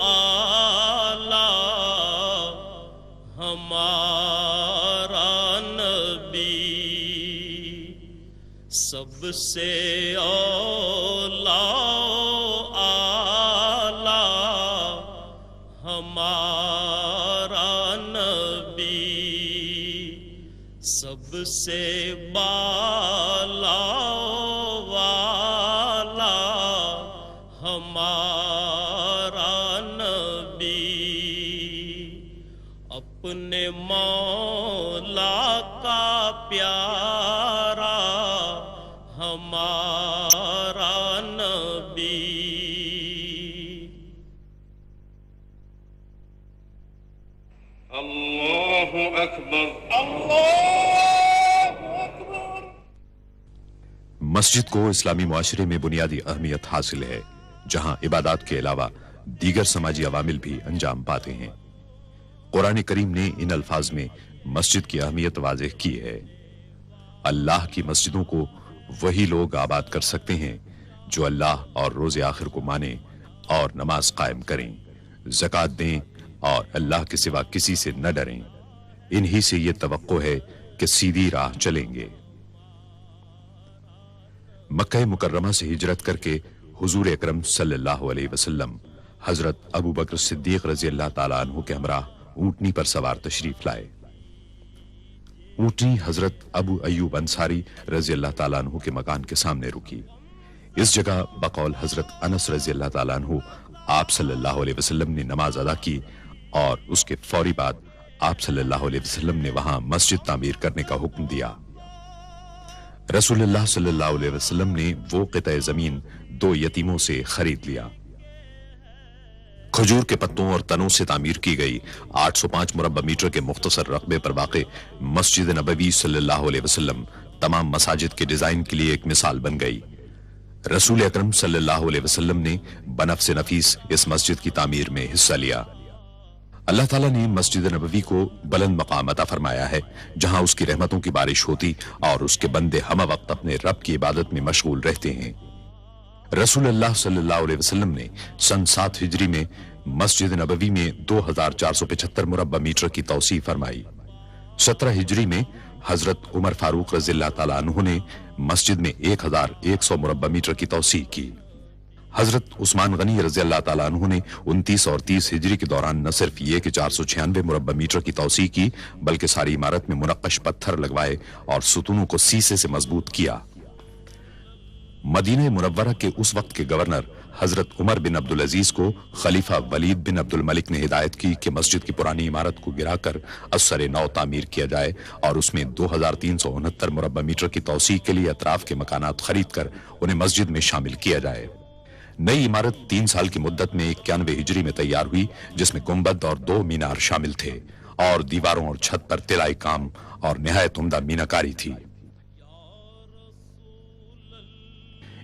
आला हमारा नबी सबसे औला आला हमारा नबी सबसे बाला वाला हमारा नबी अपने मौला का प्यारा हमारा नबी। अल्लाहु अकबर। मस्जिद को इस्लामी मुआशरे में बुनियादी अहमियत हासिल है, जहां इबादत के अलावा दीगर समाजी अवामिल भी अंजाम पाते हैं। कुरान करीम ने इन अल्फाज में मस्जिद की अहमियत वाज़ेह की है। अल्लाह की मस्जिदों को वही लोग आबाद कर सकते हैं जो अल्लाह और रोज़े आखिर को माने और नमाज कायम करें, ज़कात दें और अल्लाह के सिवा किसी से न डरें। इन्हीं से ये तवक्को है कि सीधी राह चलेंगे। मक्का मुकर्रमा से हिजरत करके हुजूर अकरम सल्लल्लाहु अलैहि वसल्लम हजरत अबू बकर सिद्दीक रज़ी अल्लाह ताला अन्हु के हमराह ऊंटनी पर सवार तशरीफ लाए। ऊंटनी हजरत अबू अय्यूब अंसारी रज़ी अल्लाह ताला अन्हु के मकान के सामने रुकी। इस जगह बकौल हजरत अनस रज़ी अल्लाह ताला अन्हु आप सल्लल्लाहु अलैहि वसल्लम ने नमाज अदा की और उसके फौरी बाद आप सल्लल्लाहु अलैहि वसल्लम ने वहां मस्जिद तामीर करने का हुक्म दिया। रसूलुल्लाह सल्लल्लाहु अलैहि वसल्लम ने वो क़िता ज़मीन 2 यतीमों से खरीद लिया। खजूर के पत्तों और तनों से तामीर की गई 805 मुरब्बा मीटर के मुख्तसर रकबे पर वाक़े मस्जिद नबवी सल्लल्लाहु अलैहि वसल्लम तमाम मसाजिद के डिजाइन के लिए एक मिसाल बन गई। रसूल अकरम सल्लल्लाहु अलैहि वसल्लम ने बनफ्स नफीस इस मस्जिद की तामीर में हिस्सा लिया। अल्लाह ताला ने मस्जिद नबवी को बुलंद मकाम अता फरमाया है, जहां उसकी रहमतों की बारिश होती और उसके बंदे हम वक्त अपने रब की इबादत में मशगूल रहते हैं। रसूलुल्लाह सल्लल्लाहु अलैहि वसल्लम ने सन 7 हिजरी में मस्जिद नबवी में 2475 मुरब्बा मीटर की तौसी फरमाई। 17 हिजरी में हजरत उमर फारूक रज़ियल्लाहु ताला अन्हु ने मस्जिद में 1100 मुरब्बा मीटर की तौसी की। हजरत उस्मान गनी रज़ियल्लाहु ताला अन्हु ने 29 और 30 हिजरी के दौरान न सिर्फ ये कि 496 मुरब्बा मीटर की तौसी की, बल्कि सारी इमारत में मुनक्कश पत्थर लगवाए और सुतूनों को शीशे से मजबूत किया। मदीना मुनव्वरा के उस वक्त के गवर्नर हजरत उमर बिन अब्दुल अजीज को खलीफा वलीद बिन अब्दुल मलिक ने हिदायत की कि मस्जिद की पुरानी इमारत को गिराकर असरे नौ तामीर किया जाए और उसमें 2369 मुरब्बा मीटर की तौसी के लिए अतराफ के मकानात खरीद कर उन्हें मस्जिद में शामिल किया जाए। नई इमारत 3 साल की मुद्दत में 91 हिजरी में तैयार हुई, जिसमें गुंबद और 2 मीनार शामिल थे और दीवारों और छत पर तिलाई काम और निहायत उम्दा मीनाकारी थी।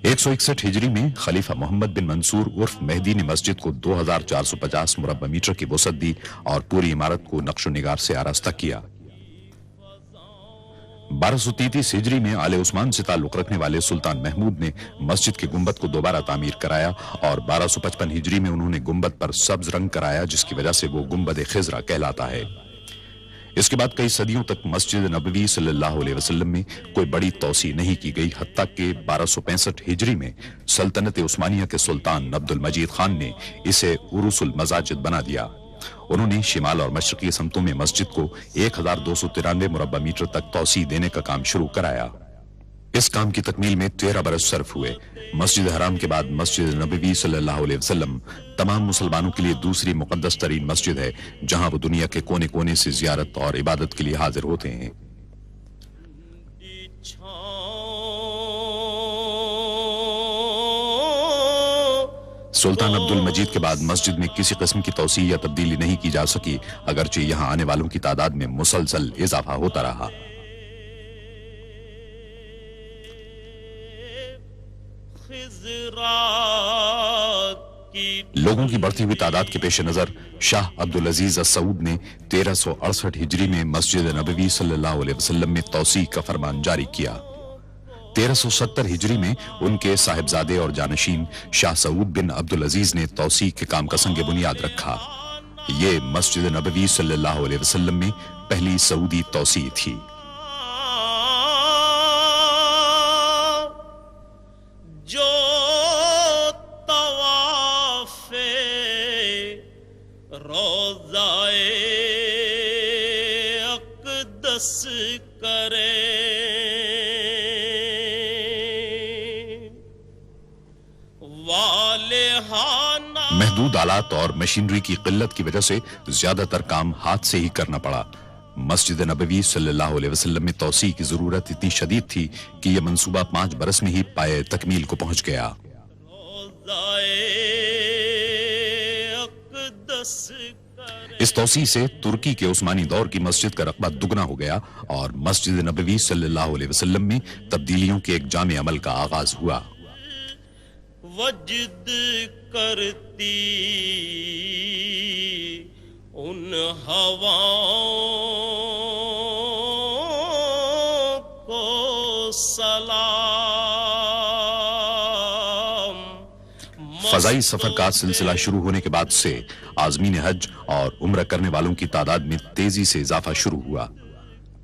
161 हिजरी में खलीफा मोहम्मद बिन मंसूर उर्फ मेहदी ने मस्जिद को 2450 मुरब्बा मीटर की वसअत दी और पूरी इमारत को नक्शो निगार से आरास्ता किया। 1233 हिजरी में आले उस्मान से ताल्लुक रखने वाले सुल्तान महमूद ने मस्जिद के गुंबद को दोबारा तामीर कराया और 1255 हिजरी में उन्होंने गुंबद पर सब्ज रंग कराया, जिसकी वजह से वो गुंबद खिजरा कहलाता है। इसके बाद कई सदियों तक मस्जिद नबवी सल्लल्लाहु अलैहि वसल्लम में कोई बड़ी तौसी नहीं की गई, हत्ता कि 1265 हिजरी में सल्तनत उस्मानिया के सुल्तान अब्दुल मजीद खान ने इसे उरूसुल मसाजिद बना दिया। उन्होंने शिमाल और मशरकी समतों में मस्जिद को 1293 मुरब्बा मीटर तक तौसी देने का काम शुरू कराया। इस काम की तकमील में 13 बरस सर्फ हुए। मस्जिद हराम के बाद मस्जिद नबवी सल्लल्लाहु अलैहि वसल्लम तमाम मुसलमानों के लिए दूसरी मुकद्दस तरीन मस्जिद है, जहां वो दुनिया के कोने कोने से जियारत और इबादत के लिए हाजिर होते हैं। सुल्तान अब्दुल मजीद के बाद मस्जिद में किसी किस्म की तौसी या तब्दीली नहीं की जा सकी, अगरचे यहां आने वालों की तादाद में मुसलसल इजाफा होता रहा। लोगों की बढ़ती हुई तादाद के पेश नजर शाह अब्दुल अजीज सऊद ने 1368 हिजरी में मस्जिद नबवी सल्लल्लाहु अलैहि वसल्लम में तौसी का फरमान जारी किया। 1370 हिजरी में उनके साहिबजादे और जानशीन शाह सऊद बिन अब्दुल अजीज ने तौसीक के काम का संग बुनियाद रखा। ये मस्जिद नबवी सल्लल्लाहु अलैहि वसल्लम में पहली सऊदी तौसी थी। जो तवाफे रोज़ाए अक़दस करे, महदूद आलात और मशीनरी की किल्लत की वजह से ज्यादातर काम हाथ से ही करना पड़ा। मस्जिद नबवी सल्लल्लाहु अलैहि वसल्लम में तौसी की जरूरत इतनी शदीद थी कि यह मंसूबा 5 बरस में ही पाए तकमील को पहुंच गया। इस तौसी से तुर्की के उस्मानी दौर की मस्जिद का रकबा दुगना हो गया और मस्जिद नबवी सल्लल्लाहु अलैहि वसल्लम में तब्दीलियों के एक जामे अमल का आगाज हुआ। वजद करती उन हवाओं को सलाम। फजाई सफर का सिलसिला शुरू होने के बाद से आज़मीन हज और उम्र करने वालों की तादाद में तेजी से इजाफा शुरू हुआ।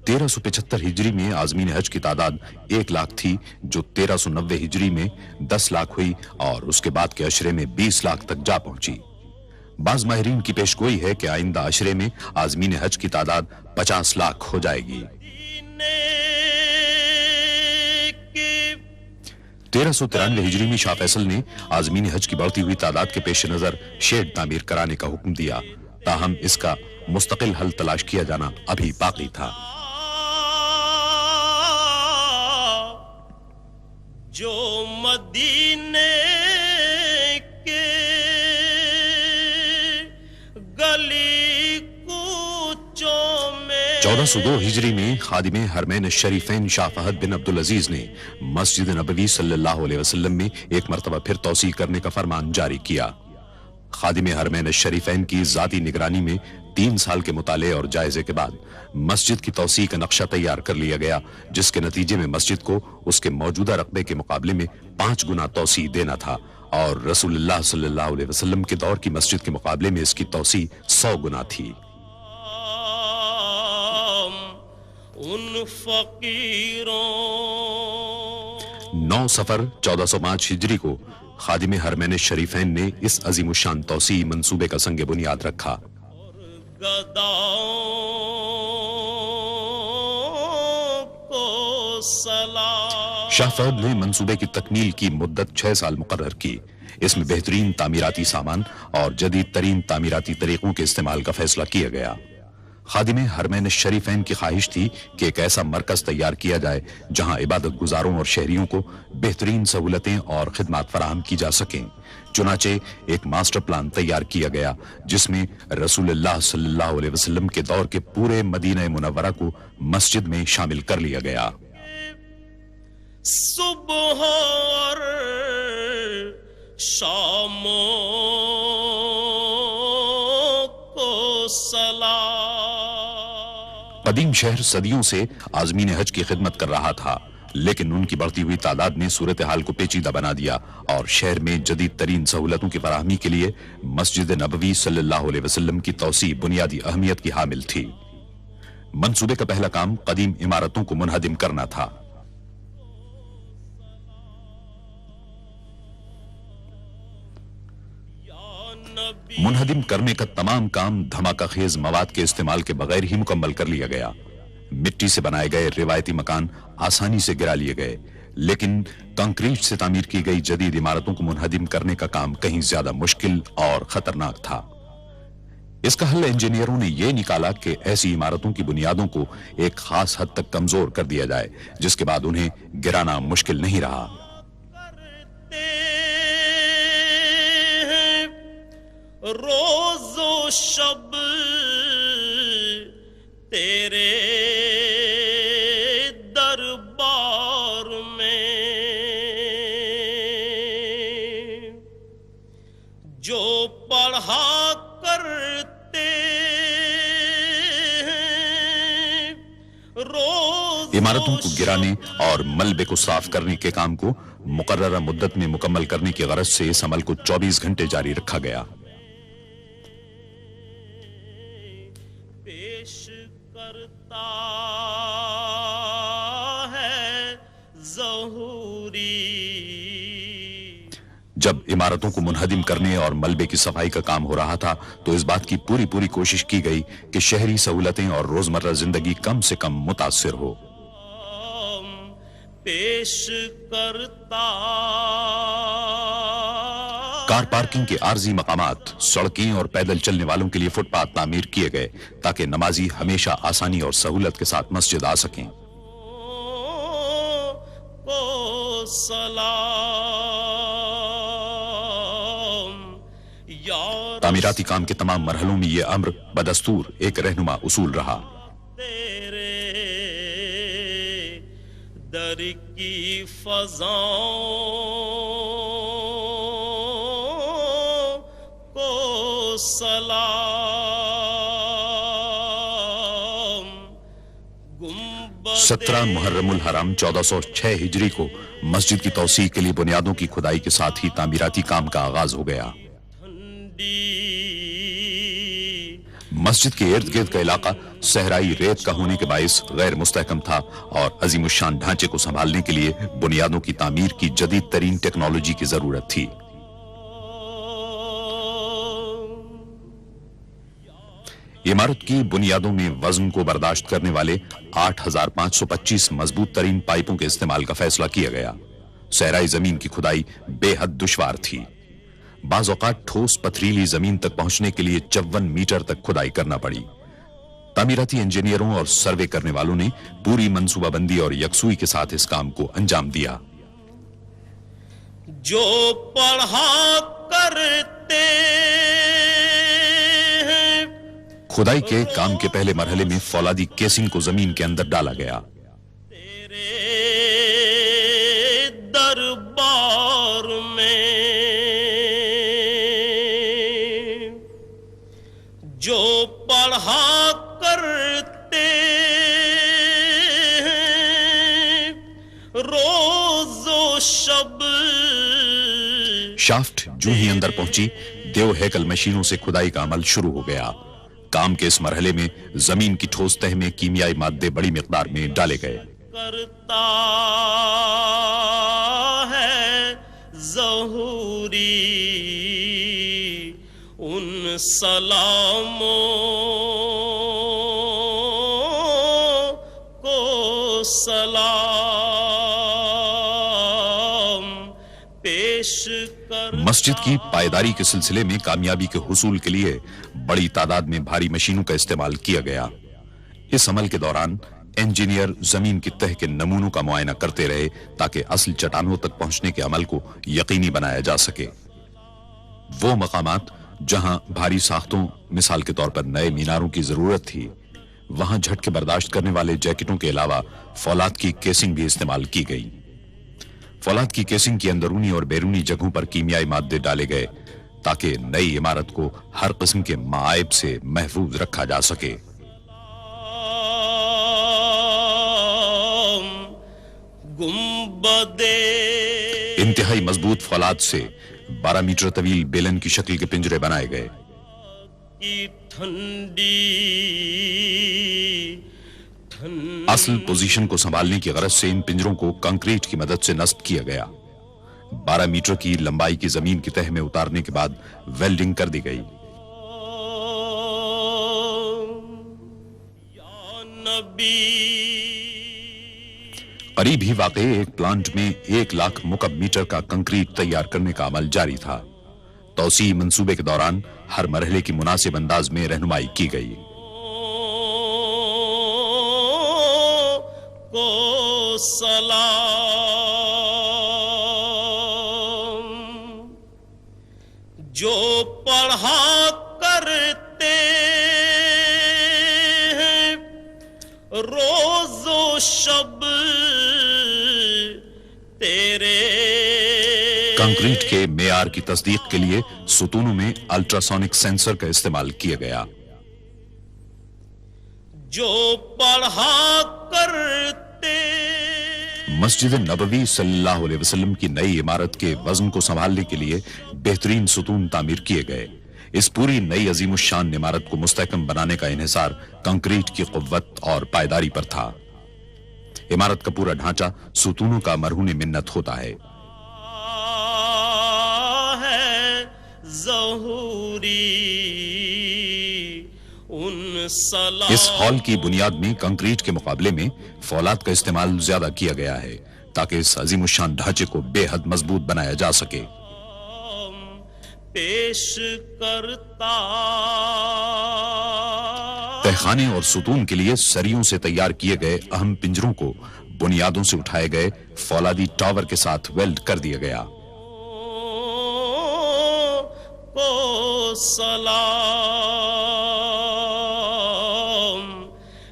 1375 हिजरी में आज़मीन हज की तादाद 1 लाख थी, जो 1390 हिजरी में 10 लाख हुई और उसके बाद के अशरे में 20 लाख तक जा पहुंची। बाज माहिरीन की पेशगोई है कि आइंदा अशरे में आज़मीन हज की तादाद 50 लाख हो जाएगी। 1393 हिजरी में शाह फैसल ने आज़मीन हज की बढ़ती हुई तादाद के पेश नजर शेड तामीर कराने का हुक्म दिया, ताहम इसका मुस्तकिल हल तलाश किया जाना अभी बाकी था। जो मदीने के गली कूचों में 1402 हिजरी में खादिम हरमैन शरीफैन शाह फहद बिन अब्दुल अजीज ने मस्जिद नबवी सल्लल्लाहु अलैहि वसल्लम में एक मरतबा फिर तौसी करने का फरमान जारी किया। खादिम हरमैन शरीफैन की जाती निगरानी में 3 साल के मुताले और जायजे के बाद मस्जिद की तौसी का नक्शा तैयार कर लिया गया, जिसके नतीजे में मस्जिद को उसके मौजूदा रकबे के मुकाबले में 5 गुना तौसी देना था और रसूलुल्लाह सल्लल्लाहु अलैहि वसल्लम के दौर की मस्जिद के मुकाबले में इसकी तौसी 100 गुना थी। उन फकीरों 9 सफर 1405 हिजरी को खादिम हरमैन शरीफैन ने इस अजीमुशान तौसी मंसूबे का संग बुनियाद रखा। गदाओं को सलाम। शाह फहद ने मंसूबे की तकमील की मुद्दत 6 साल मुकर्रर की। इसमें बेहतरीन तामीराती सामान और जदीद तरीन तामीराती तरीकों के इस्तेमाल का फैसला किया गया। खादिम हरमैन शरीफैन की ख्वाहिश थी कि एक ऐसा मरकज तैयार किया जाए जहां इबादत गुजारों और शहरियों को बेहतरीन सहूलतें और खिदमात फराहम की जा सकें। चुनाचे एक मास्टर प्लान तैयार किया गया, जिसमें रसूलुल्लाह सल्लल्लाहु अलैहि वसल्लम के दौर के पूरे मदीना मुनव्वरा को मस्जिद में शामिल कर लिया गया। सुबह और शामों को सलाम। कदीम शहर सदियों से आज़मीन हज की खिदमत कर रहा था, लेकिन उनकी बढ़ती हुई तादाद ने सूरत हाल को पेचीदा बना दिया और शहर में जदीद तरीन सहूलतों की फराहमी के लिए मस्जिद नबवी सल्लल्लाहु अलैहि वसल्लम की तौसी बुनियादी अहमियत की हामिल थी। मंसूबे का पहला काम कदीम इमारतों को मुनहदिम करना था। मुनहदिम करने का तमाम काम धमाका खेज मवाद के इस्तेमाल के बगैर ही मुकम्मल कर लिया गया। मिट्टी से बनाए गए रिवायती मकान आसानी से गिरा लिए गए, लेकिन कंक्रीट से तामीर की गई जदीद इमारतों को मुनहदिम करने का काम कहीं ज्यादा मुश्किल और खतरनाक था। इसका हल इंजीनियरों ने यह निकाला कि ऐसी इमारतों की बुनियादों को एक खास हद तक कमजोर कर दिया जाए, जिसके बाद उन्हें गिराना मुश्किल नहीं रहा। रोज़ो शब तेरे दरबार में जो पढ़ा करते इमारतों को गिराने और मलबे को साफ करने के काम को मुकर्ररा मुद्दत में मुकम्मल करने की गरज से इस अमल को 24 घंटे जारी रखा गया। पेश करता है ज़हूरी। जब इमारतों को मुनहदिम करने और मलबे की सफाई का काम हो रहा था तो इस बात की पूरी कोशिश की गई कि शहरी सहूलतें और रोजमर्रा जिंदगी कम से कम मुतासिर हो। पेश करता कार पार्किंग के आर्जी मकामात, सड़कें और पैदल चलने वालों के लिए फुटपाथ तामीर किए गए ताकि नमाजी हमेशा आसानी और सहूलत के साथ मस्जिद आ सकें। को सलाम या तामीराती काम के तमाम मरहलों में यह अम्र बदस्तूर एक रहनुमा उसूल रहा। तेरे दर की फज़ाओं को सलाम। 17 मुहर्रमुल हराम 1406 हिजरी को मस्जिद की तौसीह के लिए बुनियादों की खुदाई के साथ ही तामीराती काम का आगाज हो गया। मस्जिद के इर्द गिर्द का इलाका सहराई रेत का होने के बाइस गैर मुस्तहकम था और अजीमुशान ढांचे को संभालने के लिए बुनियादों की तामीर की जदीद तरीन टेक्नोलॉजी की जरूरत थी। इमारत की बुनियादों में वजन को बर्दाश्त करने वाले 8525 मजबूत तरीन पाइपों के इस्तेमाल का फैसला किया गया। सहराई जमीन की खुदाई बेहद दुश्वार थी। बाज़ औक़ात ठोस पथरीली जमीन तक पहुंचने के लिए 54 मीटर तक खुदाई करना पड़ी। तामीराती इंजीनियरों और सर्वे करने वालों ने पूरी मंसूबाबंदी और यकसुई के साथ इस काम को अंजाम दिया। जो पढ़ा करते हैं खुदाई के काम के पहले मरहले में फौलादी केसिंग को जमीन के अंदर डाला गया। तेरे दरबार में जो पढ़ा करते हैं रोज़ो शब। शाफ्ट जो ही अंदर पहुंची, देव हैकल मशीनों से खुदाई का अमल शुरू हो गया। काम के इस मरहले में जमीन की ठोस तह में कीमियाई मादे बड़ी मिकदार में डाले गए। करता है ज़हूरी उन सलामों को सलाम पेश कर। मस्जिद की पायदारी के सिलसिले में कामयाबी के हुसूल के लिए बड़ी तादाद में भारी मशीनों का इस्तेमाल किया गया। इस अमल के दौरान इंजीनियर जमीन की तह के नमूनों का मुआयना करते रहे ताकि असल चट्टानों तक पहुंचने के अमल को यकीनी बनाया जा सके। वो मकामात जहां भारी साख्तों, मिसाल के तौर पर नए मीनारों की जरूरत थी, वहां झटके बर्दाश्त करने वाले जैकेटों के अलावा फौलाद की केसिंग भी इस्तेमाल की गई। फौलाद की केसिंग की अंदरूनी और बैरूनी जगहों पर कीमियाई मादे डाले गए ताकि नई इमारत को हर किस्म के मायब से महफूज रखा जा सके। गुंबदे इंतहाई मजबूत फौलाद से 12 मीटर तवील बेलन की शक्ल के पिंजरे बनाए गए। की ठंडी असल पोजीशन को संभालने की गरज से इन पिंजरों को कंक्रीट की मदद से नस्ब किया गया। 12 मीटर की लंबाई की जमीन की तह में उतारने के बाद वेल्डिंग कर दी गई। या नबी करीब ही वाक़े एक प्लांट में 1 लाख मुकब मीटर का कंक्रीट तैयार करने का अमल जारी था। तौसी मंसूबे के दौरान हर मरहले की मुनासिब अंदाज में रहनुमाई की गई। को सलाम जो पढ़ा करते हैं रोज़ो शब तेरे। कंक्रीट के मेयार की तस्दीक के लिए सुतूनों में अल्ट्रासोनिक सेंसर का इस्तेमाल किया गया। जो पढ़ा करते مسجد نبوی صلی اللہ علیہ وسلم کی نئی عمارت کے وزن کو سنبھالنے کے لیے بہترین ستون تعمیر کیے گئے۔ اس پوری نئی عظیم الشان عمارت کو مستحکم بنانے کا انحصار کنکریٹ کی قوت اور پائیداری پر تھا۔ عمارت کا پورا ڈھانچہ ستونوں کا مرہون منت ہوتا ہے۔ اس ہال کی بنیاد میں کنکریٹ کے مقابلے میں فولاد کا استعمال زیادہ کیا گیا ہے تاکہ اس عظیم الشان ڈھانچے کو بے حد مضبوط بنایا جا سکے۔ پیش کرتا تہخانے اور ستون کے لیے سریوں سے تیار کیے گئے اہم پنجروں کو بنیادوں سے اٹھائے گئے فولادی ٹاور کے ساتھ ویلڈ کر دیا گیا۔ کو سلام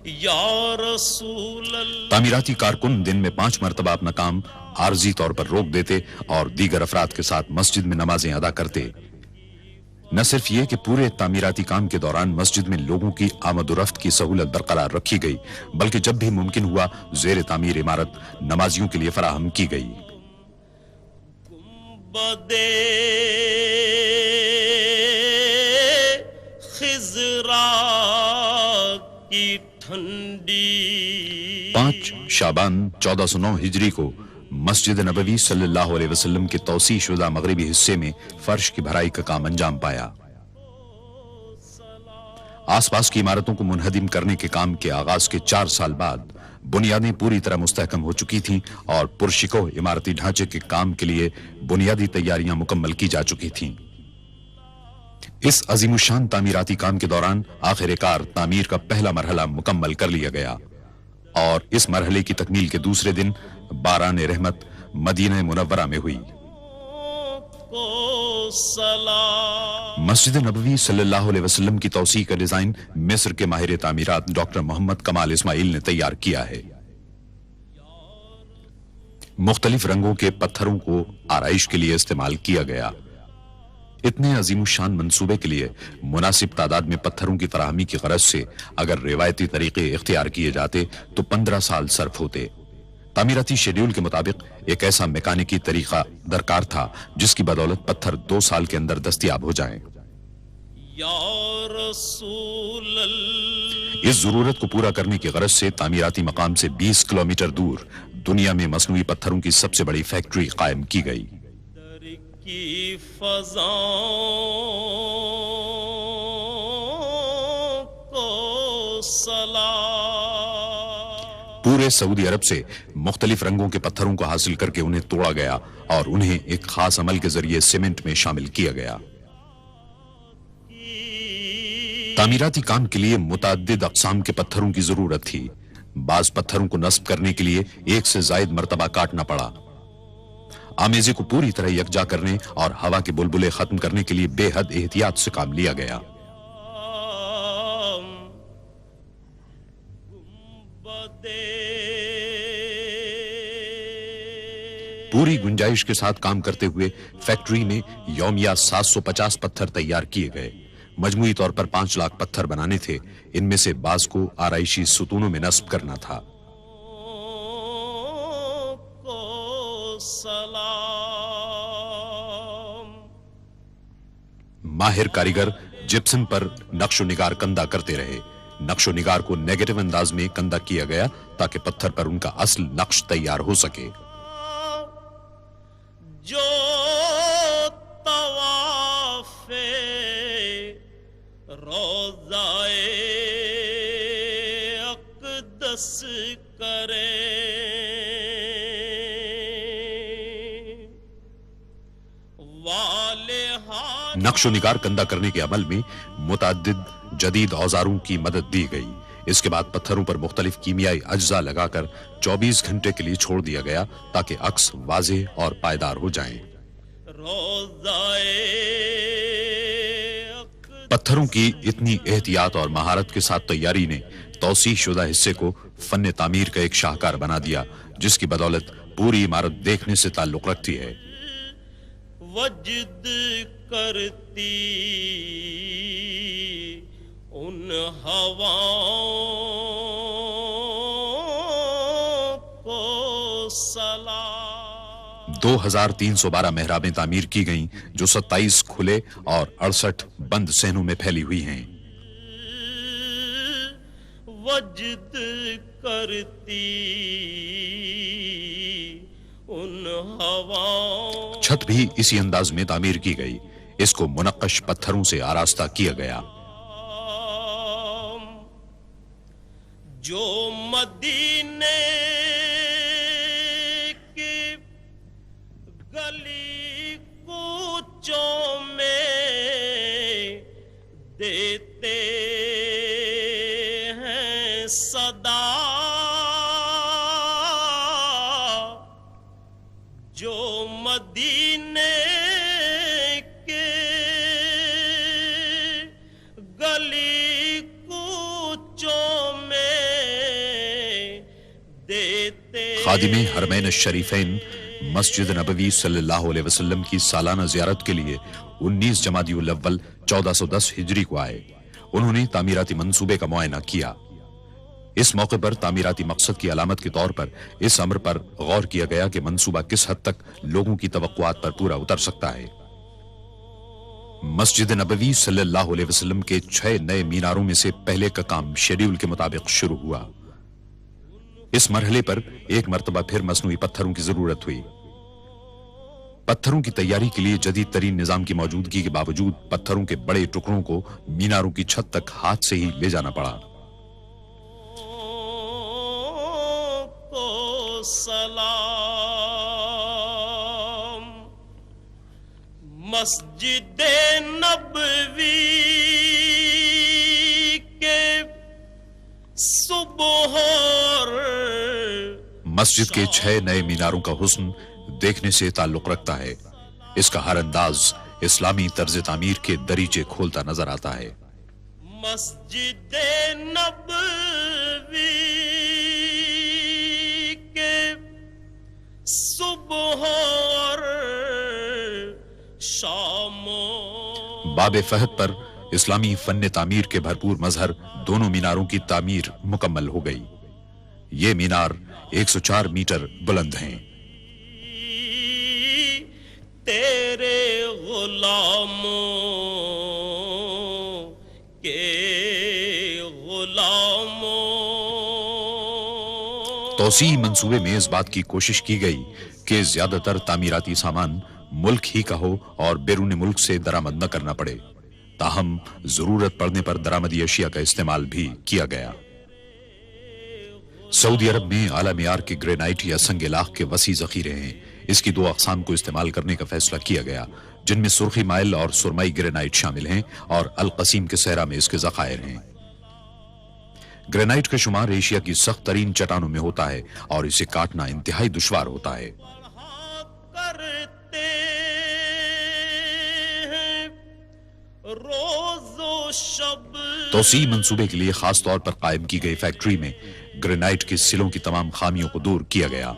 یا رسول اللہ۔ تعمیراتی کارکن دن میں 5 مرتبہ اپنا کام عارضی طور پر روک دیتے اور دیگر افراد کے ساتھ مسجد میں نمازیں ادا کرتے۔ نہ صرف یہ کہ پورے تعمیراتی کام کے دوران مسجد میں لوگوں کی آمد و رفت کی سہولت برقرار رکھی گئی، بلکہ جب بھی ممکن ہوا زیر تعمیر عمارت نمازیوں کے لیے فراہم کی گئی۔ بدے خضرا کی ٹھنڈی 5 شعبان 1409 ہجری کو مسجد نبوی صلی اللہ علیہ وسلم کے توسیع شدہ مغربی حصے میں فرش کی بھرائی کا کام انجام پایا۔ آس پاس کی عمارتوں کو منہدم کرنے کے کام کے آغاز کے 4 سال بعد بنیادیں پوری طرح مستحکم ہو چکی تھیں اور پرشکوہ عمارتی ڈھانچے کے کام کے لیے بنیادی تیاریاں مکمل کی جا چکی تھیں۔ اس عظیم الشان تعمیراتی کام کے دوران آخر کار تعمیر کا پہلا مرحلہ مکمل کر لیا گیا اور اس مرحلے کی تکمیل کے دوسرے دن باران رحمت مدینہ منورہ میں ہوئی۔ کو سلام مسجد نبوی صلی اللہ علیہ وسلم کی توسیع کا ڈیزائن مصر کے ماہر تعمیرات ڈاکٹر محمد کمال اسماعیل نے تیار کیا ہے۔ مختلف رنگوں کے پتھروں کو آرائش کے لیے استعمال کیا گیا۔ اتنے عظیم الشان منصوبے کے لیے مناسب تعداد میں پتھروں کی فراہمی کی غرض سے اگر روایتی طریقے اختیار کیے جاتے تو 15 سال صرف ہوتے۔ تعمیراتی شیڈیول کے مطابق ایک ایسا میکانیکی طریقہ درکار تھا جس کی بدولت پتھر 2 سال کے اندر دستیاب ہو جائیں۔ یا رسول اللہ اس ضرورت کو پورا کرنے کی غرض سے تعمیراتی مقام سے 20 کلومیٹر دور دنیا میں مصنوعی پتھروں کی سب سے بڑی فیکٹری قائم کی گئی۔ کی فضاؤں کو سلام پورے سعودی عرب سے مختلف رنگوں کے پتھروں کو حاصل کر کے انہیں توڑا گیا اور انہیں ایک خاص عمل کے ذریعے سیمنٹ میں شامل کیا گیا۔ تعمیراتی کام کے لیے متعدد اقسام کے پتھروں کی ضرورت تھی۔ بعض پتھروں کو نصب کرنے کے لیے 1 سے زائد مرتبہ کاٹنا پڑا۔ آمیزے کو پوری طرح یکجا کرنے اور ہوا کے بلبلے ختم کرنے کے لیے بے حد احتیاط سے کام لیا گیا۔ پوری گنجائش کے ساتھ کام کرتے ہوئے فیکٹری میں یومیہ 750 پتھر تیار کیے گئے۔ مجموعی طور پر 5 لاکھ پتھر بنانے تھے، ان میں سے بعض کو آرائشی ستونوں میں نصب کرنا تھا۔ ماہر کاریگر جپسم پر نقش و نگار کندہ کرتے رہے۔ نقش و نگار کو نیگیٹو انداز میں کندہ کیا گیا تاکہ پتھر پر ان کا اصل نقش تیار ہو سکے۔ جو طواف روضائے اقدس کرے نقش و نگار کندہ کرنے کے عمل میں متعدد جدید اوزاروں کی مدد دی گئی۔ اس کے بعد پتھروں پر مختلف کیمیائی اجزاء لگا کر 24 گھنٹے کے لیے چھوڑ دیا گیا تاکہ عکس واضح اور پائیدار ہو جائیں۔ پتھروں کی اتنی احتیاط اور مہارت کے ساتھ تیاری نے توسیع شدہ حصے کو فن تعمیر کا ایک شاہکار بنا دیا، جس کی بدولت پوری عمارت دیکھنے سے تعلق رکھتی ہے۔ وجد کرتی ان ہواؤں کو सलाम 2312 मेहराबें तामीर की गईं जो 27 खुले और 68 बंद सहनों में फैली हुई हैं। वजद करती उन हवाओं छत भी इसी अंदाज में तामीर की गई। इसको मुनक्कश पत्थरों से आरास्ता किया गया। जो मदीने की गली कूचों में देते हैं सदा, जो मदीने के गली कूचों में देते खादिम हरमैन शरीफैन मस्जिद नबवी सल्लल्लाहु अलैहि वसल्लम की सालाना जियारत के लिए 19 जमादिउल अव्वल 1410 हिजरी को आए। उन्होंने तामीराती मंसूबे का मुआयना किया। इस मौके पर तामीराती मकसद की अलामत के तौर पर इस अम्र पर गौर किया गया कि मंसूबा किस हद तक लोगों की तवक्कुआत पर पूरा उतर सकता है। मस्जिद नबवी सल्लल्लाहु अलैहि वसल्लम के 6 नए मीनारों में से पहले का काम शेड्यूल के मुताबिक शुरू हुआ। इस मरहले पर एक मर्तबा फिर मसनूई पत्थरों की जरूरत हुई। पत्थरों की तैयारी के लिए जदीद तरीन निजाम की मौजूदगी के बावजूद पत्थरों के बड़े टुकड़ों को मीनारों की छत तक हाथ से ही ले जाना पड़ा। को सलाम मस्जिद नबवी के सुबह मस्जिद के 6 नए मीनारों का हुस्न देखने से ताल्लुक रखता है। इसका हर अंदाज इस्लामी तर्ज तामीर के दरीचे खोलता नजर आता है। मस्जिद नबवी के सुबह और शामों बाब फहद पर इस्लामी फन्ने तामीर के भरपूर मजहर दोनों मीनारों की तामीर मुकम्मल हो गई। ये मीनार 104 मीटर बुलंद हैं। तेरे गुलामों के गुलामों तौसी मंसूबे में इस बात की कोशिश की गई कि ज्यादातर तामीराती सामान मुल्क ही का हो और बैरून मुल्क से दरामद न करना पड़े। ताहम जरूरत पड़ने पर दरामदी अशिया का इस्तेमाल भी किया गया। सऊदी अरब में आला मियार के ग्रेनाइट या संगे लाख के वसी जखीरे हैं। इसकी 2 अक़साम को इस्तेमाल करने का फैसला किया गया, जिनमें सुर्खी माइल और सुरमई ग्रेनाइट शामिल हैं और अल कसीम के सहरा में इसके ज़खायर हैं। ग्रेनाइट का शुमार एशिया की सख्त तरीन चट्टानों में होता है और इसे काटना इंतहाई दुश्वार होता है। करते हैं रोज़ो शब तौसी मंसूबे के लिए खास तौर पर कायम की गई फैक्ट्री में ग्रेनाइट के सिलों की तमाम खामियों को दूर किया गया।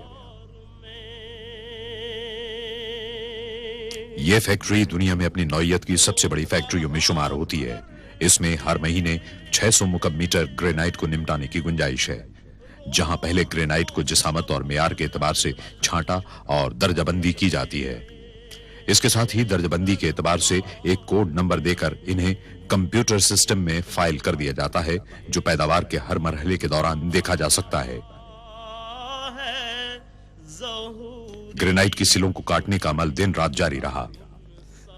यह फैक्ट्री दुनिया में अपनी नौइयत की सबसे बड़ी फैक्ट्रियों में शुमार होती है। इसमें हर महीने 600 मुकब मीटर ग्रेनाइट को निपटाने की गुंजाइश है। जहां पहले ग्रेनाइट को जिसामत और मेयार के एतबार से छांटा और दर्जाबंदी की जाती है। इसके साथ ही दर्जाबंदी के एतबार से एक कोड नंबर देकर इन्हें कंप्यूटर सिस्टम में फाइल कर दिया जाता है, जो पैदावार के हर मरहले के दौरान देखा जा सकता है। ग्रेनाइट की सिलों को काटने का अमल दिन रात जारी रहा।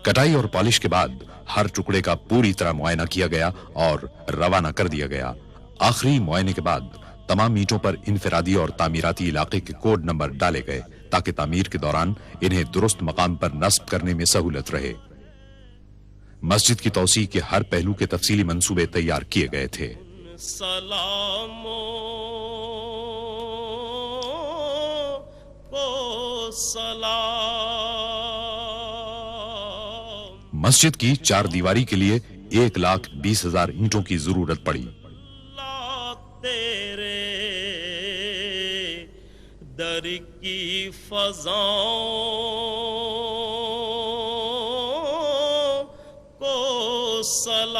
कटाई और पॉलिश के बाद हर टुकड़े का पूरी तरह मुआयना किया गया और रवाना कर दिया गया। आखिरी मुआयने के बाद तमाम ईंटों पर इनफरादी और तामीराती इलाके के कोड नंबर डाले गए ताकि तामीर के दौरान इन्हें दुरुस्त मकाम पर नस्ब करने में सहूलत रहे। मस्जिद की तौसी के हर पहलू के तफसीली मंसूबे तैयार किए गए थे। सलामों को सलाम मस्जिद की 4 दीवारी के लिए 1,20,000 ईंटों की जरूरत पड़ी। तेरे दर की फज़ाओं को सलाम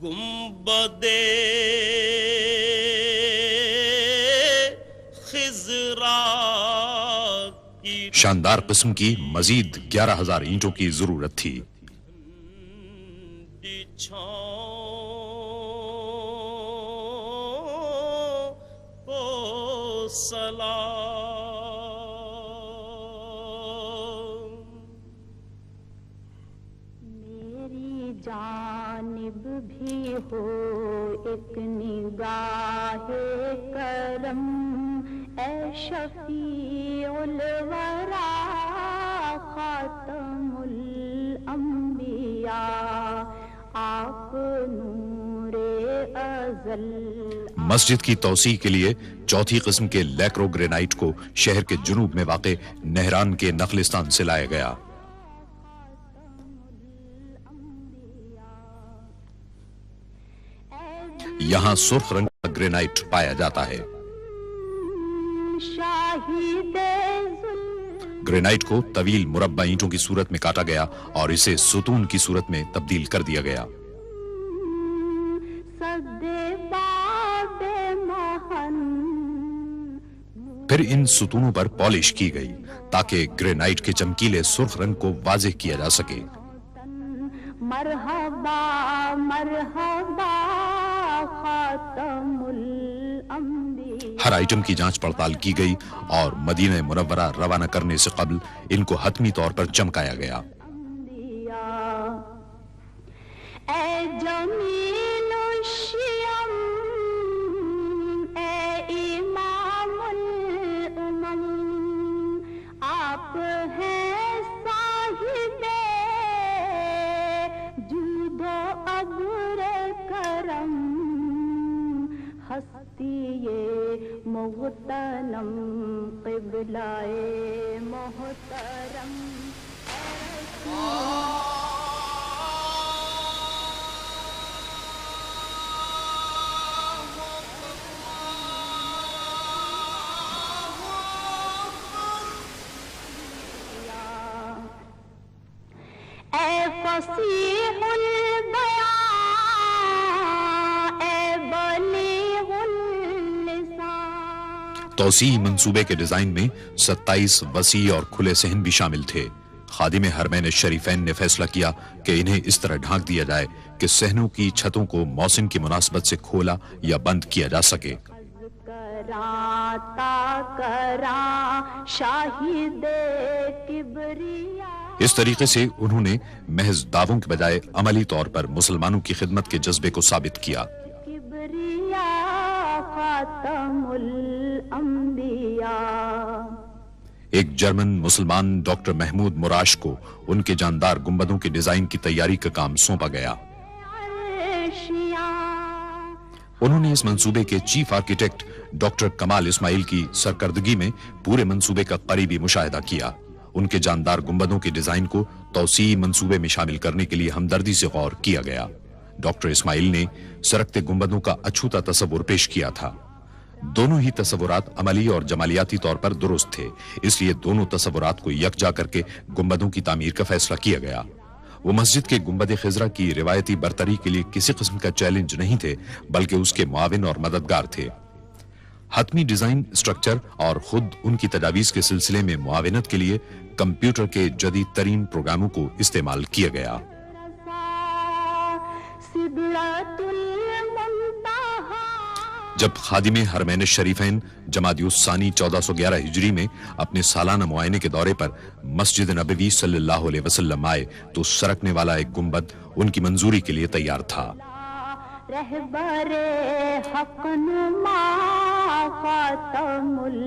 गुंबदे की शानदार किस्म की मजीद 11,000 ईंटों की जरूरत थी। छाँव को सलाम। मेरी जानिब भी हो एक निगाहे करम, ए शफीउल वरा खातमुल अंबिया, आप नूरे अज़ल। मस्जिद की तौसी के लिए चौथी किस्म के लैक्रो ग्रेनाइट को शहर के जुनूब में वाक़े नहरान के नखलिस्तान से लाया गया। यहाँ सुर्ख रंग का ग्रेनाइट पाया जाता है। ग्रेनाइट को तवील मुरब्बा ईंटों की सूरत में काटा गया और इसे सुतून की सूरत में तब्दील कर दिया गया। फिर इन सुतूनों पर पॉलिश की गई ताकि ग्रेनाइट के चमकीले सुर्ख रंग को वाज़ेह किया जा सके। मरहबा मरहबा खातमुल अंबिया। हर आइटम की जांच पड़ताल की गई और मदीना मुनव्वरा रवाना करने से कबल इनको हतमी तौर पर चमकाया गया। आप हैं साहिबे जूदो अब्र करम, हस्ती ये मुहतनम क़िबलाए मोहतरम। ए फसीहुल बयां, ए बलीगुल लिसान। तौसी मंसूबे के डिजाइन में 27 वसी और खुले सहन भी शामिल थे। खादिम हरमैन शरीफैन ने फैसला किया कि इन्हें इस तरह ढांक दिया जाए कि सहनों की छतों को मौसम की मुनासबत से खोला या बंद किया जा सके। इस तरीके से उन्होंने महज दावों के बजाय अमली तौर पर मुसलमानों की खिदमत के जज्बे को साबित किया। एक जर्मन मुसलमान डॉक्टर महमूद मुराश को उनके जानदार गुंबदों के डिजाइन की तैयारी का काम सौंपा गया। उन्होंने इस मंसूबे के चीफ आर्किटेक्ट डॉक्टर कमाल इस्माइल की सरकर्दगी में पूरे मंसूबे का करीबी मुशाहिदा किया। उनके जानदार गुंबदों के डिजाइन को तौसी मंसूबे में शामिल करने के लिए हमदर्दी से गौर किया गया। डॉक्टर इस्माइल ने सरकते गुंबदों का अछूता तस्वुर पेश किया था। दोनों ही तस्वुरात अमली और जमालियाती तौर पर दुरुस्त थे, इसलिए दोनों तस्वुरात को यकजा करके गुंबदों की तामीर का फैसला किया गया। वो मस्जिद के गुंबद खिजरा की रिवायती बरतरी के लिए किसी किस्म का चैलेंज नहीं थे, बल्कि उसके मुआविन और मददगार थे। हतमी डिजाइन स्ट्रक्चर और खुद उनकी तजावीज के सिलसिले में मुआविनत के लिए कंप्यूटर के जदीद तरीन प्रोग्रामों को इस्तेमाल किया गया। जब खादिम हरमैन शरीफैन जमादियुस्सानी 1411 हिजरी में अपने सालाना मुआयने के दौरे पर मस्जिद नबवी सल्लल्लाहु अलैहि वसल्लम आए तो सरकने वाला एक गुंबद उनकी मंजूरी के लिए तैयार था। रहबरे हक नुमा खातमुल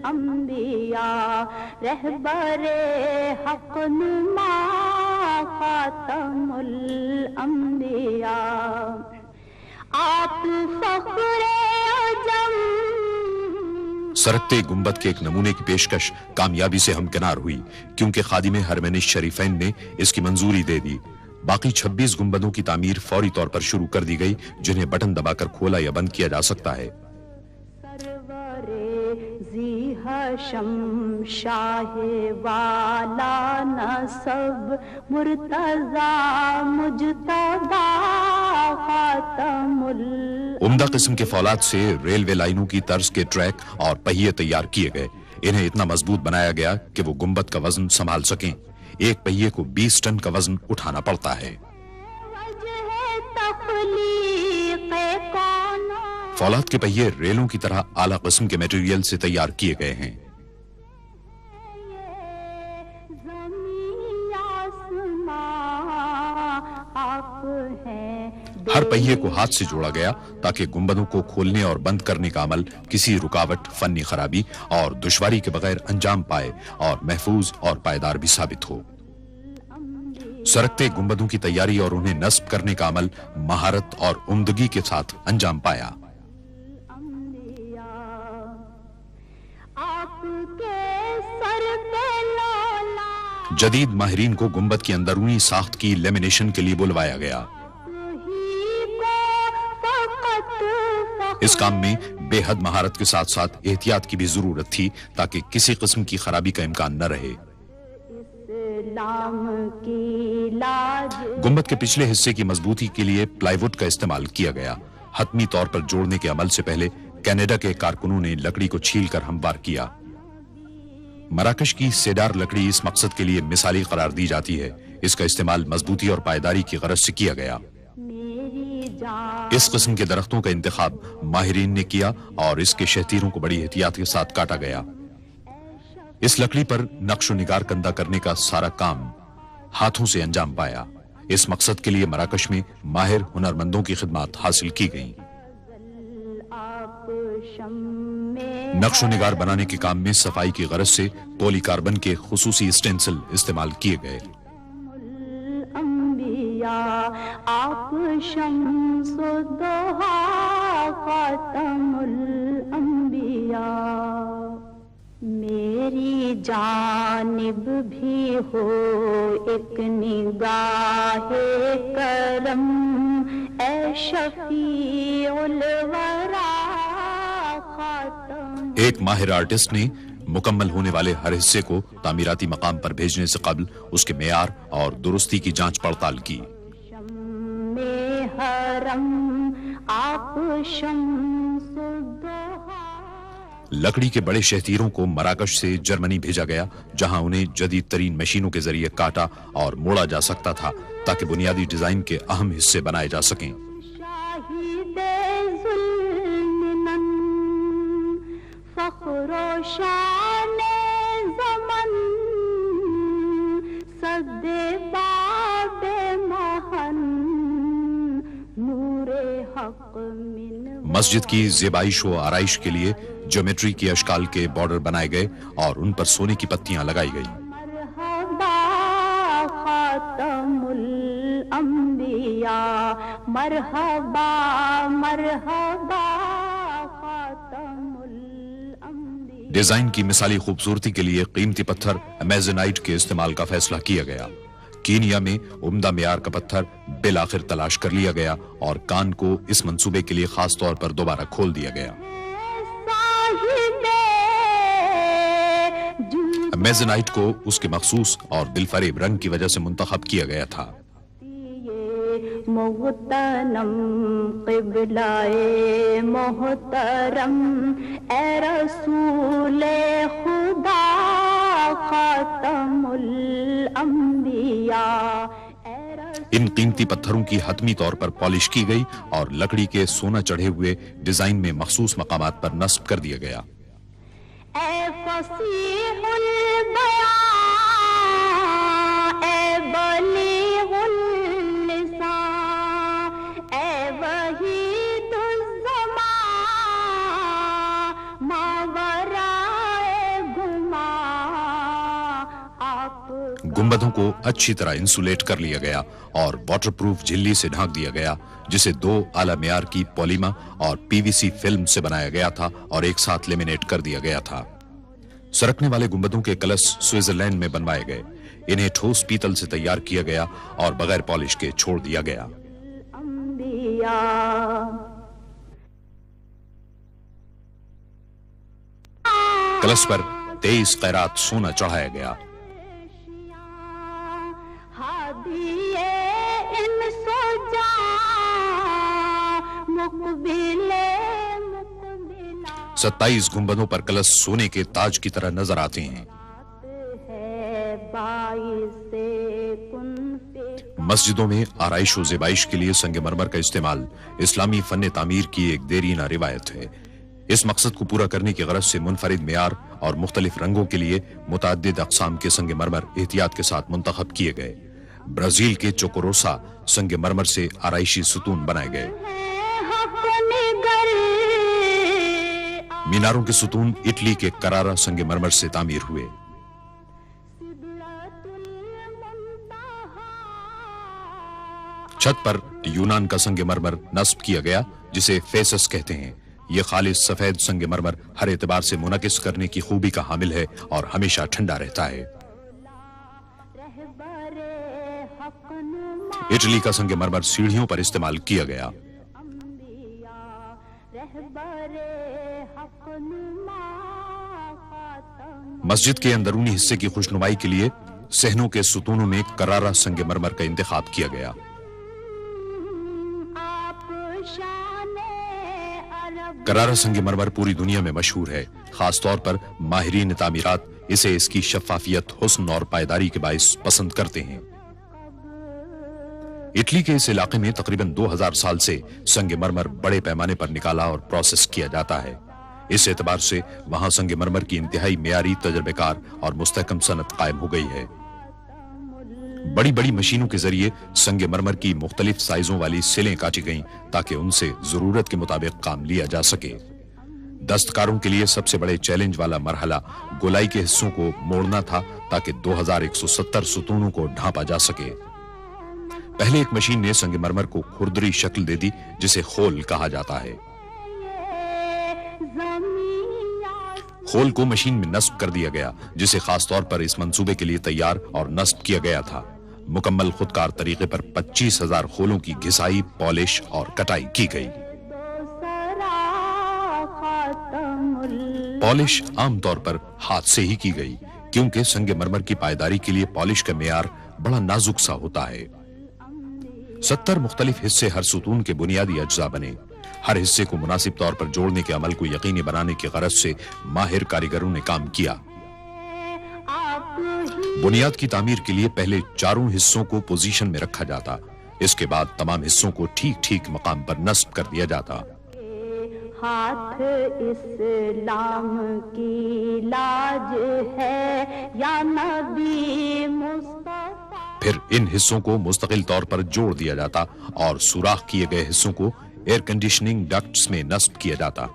अंबिया, रहबरे हक नुमा खातमुल अंबिया, आप फख्रे अजम। सरकते गुंबद के एक नमूने की पेशकश कामयाबी से हमकिनार हुई, क्योंकि खादिम हरमैन शरीफैन ने इसकी मंजूरी दे दी। बाकी 26 गुंबदों की तामीर फौरी तौर पर शुरू कर दी गई, जिन्हें बटन दबाकर खोला या बंद किया जा सकता है। हशम शाहे वाला नसब मुर्तजा मुजतबा खातमुल। उम्दा किस्म के फौलाद से रेलवे लाइनों की तर्ज के ट्रैक और पहिए तैयार किए गए। इन्हें इतना मजबूत बनाया गया कि वो गुंबद का वजन संभाल सकें। एक पहिए को 20 टन का वजन उठाना पड़ता है। फौलाद के पहिए रेलों की तरह आला किस्म के मटेरियल से तैयार किए गए हैं। हर पहिए को हाथ से जोड़ा गया ताकि गुंबदों को खोलने और बंद करने का अमल किसी रुकावट, फन्नी खराबी और दुश्वारी के बगैर अंजाम पाए और महफूज और पायदार भी साबित हो। सरकते गुंबदों की तैयारी और उन्हें नस्ब करने का अमल महारत और उम्दगी के साथ अंजाम पाया। जदीद माहिरीन को गुंबद की अंदरूनी साख्त की लेमिनेशन के लिए बुलवाया गया। इस काम में बेहद महारत के साथ साथ एहतियात की भी जरूरत थी ताकि किसी किस्म की खराबी का इम्कान न रहे। गुंबद के पिछले हिस्से की मजबूती के लिए प्लाईवुड का इस्तेमाल किया गया। हतमी तौर पर जोड़ने के अमल से पहले कनाडा के कारकुनों ने लकड़ी को छीलकर हमवार किया। मराकश की सेडार लकड़ी इस मकसद के लिए मिसाली करार दी जाती है। इसका इस्तेमाल मजबूती और पायदारी की गरज से किया गया। इस किस्म के दरख्तों का इंतखाब माहिरीन ने किया और इसके शहतीरों को बड़ी एहतियात के साथ काटा गया। इस लकड़ी पर नक्शो निगार कंदा करने का सारा काम हाथों से अंजाम पाया। इस मकसद के लिए मराकश में माहिर हुनरमंदों की खिदमत हासिल की गई। नक्शो निगार बनाने के काम में सफाई की गरज से पॉलीकार्बन के खुसूसी स्टेंसिल इस्तेमाल किए गए। आप शम्सुद्दोहा खातमुल अंबिया, मेरी जानिब भी हो एक निगाहे करम, ए शफीउल वरा खातम। एक माहिर आर्टिस्ट ने मुकम्मल होने वाले हर हिस्से को तामीराती मकाम पर भेजने से कबल उसके मेयार और दुरुस्ती की जांच पड़ताल की। लकड़ी के बड़े शहतीरों को मराकश से जर्मनी भेजा गया, जहां उन्हें जदीद तरीन मशीनों के जरिए काटा और मोड़ा जा सकता था ताकि बुनियादी डिजाइन के अहम हिस्से बनाए जा सकें। मस्जिद की ज़ेबाइश व आराइश के लिए ज्योमेट्री की अशकाल के बॉर्डर बनाए गए और उन पर सोने की पत्तियां लगाई गई। डिजाइन की मिसाली खूबसूरती के लिए कीमती पत्थर अमेज़नाइट के इस्तेमाल का फैसला किया गया। कीनिया में उम्दा मेयार का पत्थर बिल आखिर तलाश कर लिया गया और कान को इस मंसूबे के लिए खास तौर पर दोबारा खोल दिया गया। अमेज़नाइट को उसके मखसूस और दिलफरेब रंग की वजह से मुंतखब किया गया था। मोहतरम क़िबलाए मोहतरम, ए रसूले खुदा खातमुल अंबिया। इन कीमती पत्थरों की हतमी तौर पर पॉलिश की गई और लकड़ी के सोना चढ़े हुए डिजाइन में मखसूस मकामात पर नस्ब कर दिया गया। ए फसीहुल बयां, ए बलीगुल लिसान, ए वहीदुज़ ज़मान, मावराए गुमा। गुंबदों को अच्छी तरह इंसुलेट कर लिया गया और वाटरप्रूफ झिल्ली से ढक दिया गया, जिसे 2 आला मेयार की पॉलीमा और पीवीसी फिल्म से बनाया गया था और एक साथ लेमिनेट कर दिया गया था। सरकने वाले गुंबदों के कलश स्विट्जरलैंड में बनवाए गए। इन्हें ठोस पीतल से तैयार किया गया और बगैर पॉलिश के छोड़ दिया गया। कलश पर 23 कैरात सोना चढ़ाया गया। 27 गुंबदों पर कलश सोने के ताज की तरह नजर आते हैं। मस्जिदों में आराइश व ज़ेबाइश के लिए संगमरमर का इस्तेमाल इस्लामी फन तामीर की एक देरीना रिवायत है। इस मकसद को पूरा करने की गरज से मुनफरिद मेयार और मुख्तलिफ रंगों के लिए मुतअद्दिद अक़साम के संगमरमर एहतियात के साथ मुंतखब किए गए। ब्राजील के चोकोरोसा संगमरमर से आराइशी सुतून बनाए गए। मीनारों के सुतून इटली के करारा संगमरमर से तामीर हुए। छत पर यूनान का संगमरमर नस्ब किया गया, जिसे फेसस कहते हैं। यह खालिस सफेद संगमरमर हर एतबार से मुनकिस करने की खूबी का हामिल है और हमेशा ठंडा रहता है। इटली का संगमरमर सीढ़ियों पर इस्तेमाल किया गया। मस्जिद के अंदरूनी हिस्से की खुशनुमाई के लिए सहनों के सुतूनों में करारा संगमरमर का इंतखाब किया गया। करारा संगमरमर पूरी दुनिया में मशहूर है। खास तौर पर माहिरीन तामीरात इसे इसकी शफाफियत, हुस्न और पायदारी के बाइस पसंद करते हैं। इटली के इस इलाके में तकरीबन 2000 साल से संगमरमर बड़े पैमाने पर निकाला और प्रोसेस किया जाता है। इस एतबार से वहां संगमरमर की इंतहाई मेयारी, तजर्बेकार और मुस्तहकम सनत कायम हो गई है। बड़ी बड़ी मशीनों के जरिए संगमरमर की मुख्तलिफ साइजों वाली सिलें काटी गईं ताकि उनसे जरूरत के मुताबिक काम लिया जा सके। दस्तकारों के लिए सबसे बड़े चैलेंज वाला मरहला गोलाई के हिस्सों को मोड़ना था ताकि 2170 सुतूनों को ढांपा जा सके। पहले एक मशीन ने संगमरमर को खुरदरी शक्ल दे दी, जिसे खोल कहा जाता है। खोल को मशीन में नस्ब कर दिया गया, जिसे खास तौर पर इस मंसूबे के लिए तैयार और नस्ब किया गया था। मुकम्मल खुदकार तरीके पर 25,000 खोलों की घिसाई, पॉलिश और कटाई की गई। पॉलिश आमतौर पर हाथ से ही की गई, क्योंकि संगमरमर की पायदारी के लिए पॉलिश का मेयार बड़ा नाजुक सा होता है। 70 मुख्तलिफ हिस्से हर सुतून के बुनियादी अज्जा बने। हर हिस्से को मुनासिब तौर पर जोड़ने के अमल को यकीनी बनाने की गरज से माहिर कारीगरों ने काम किया। बुनियाद की तामीर के लिए पहले चारों हिस्सों को पोजीशन में रखा जाता। इसके बाद तमाम हिस्सों को ठीक ठीक मकाम पर नस्ब कर दिया जाता। हाथ इस्लाम की लाज है या नबी मुस्तफा। फिर इन हिस्सों को मुस्तकिल तौर पर जोड़ दिया जाता और सुराख किए गए हिस्सों को एयर कंडीशनिंग डक्ट्स में नस्ब किया जाता।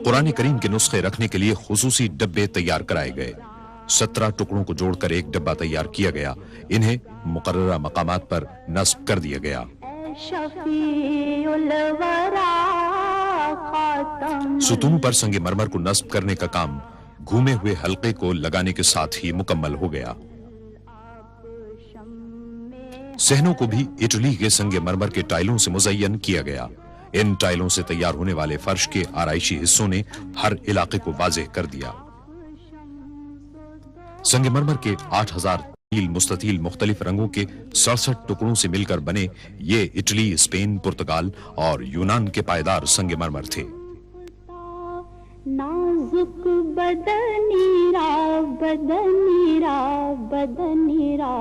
कुरान करीम के नुस्खे रखने के लिए खुसूसी डब्बे तैयार कराए गए। 17 टुकड़ों को जोड़कर एक डब्बा तैयार किया गया। इन्हें मुकर्ररा मकामात पर नस्ब कर दिया गया। सुतून पर संगमरमर को नस्ब करने का काम घूमे हुए हल्के को लगाने के साथ ही मुकम्मल हो गया। सहनों को भी इटली के संगमरमर के टाइलों से मुज़य्यन किया गया। इन टाइलों से तैयार होने वाले फर्श के आराइशी हिस्सों ने हर इलाके को वाज़ेह कर दिया। संगमरमर के 8000 मुस्ततील मुख्तलिफ रंगों के 67 टुकड़ों से मिलकर बने ये इटली, स्पेन, पुर्तगाल और यूनान के पायदार संगमरमर थे। नाजुक बदनीरा बदनीरा बदनीरा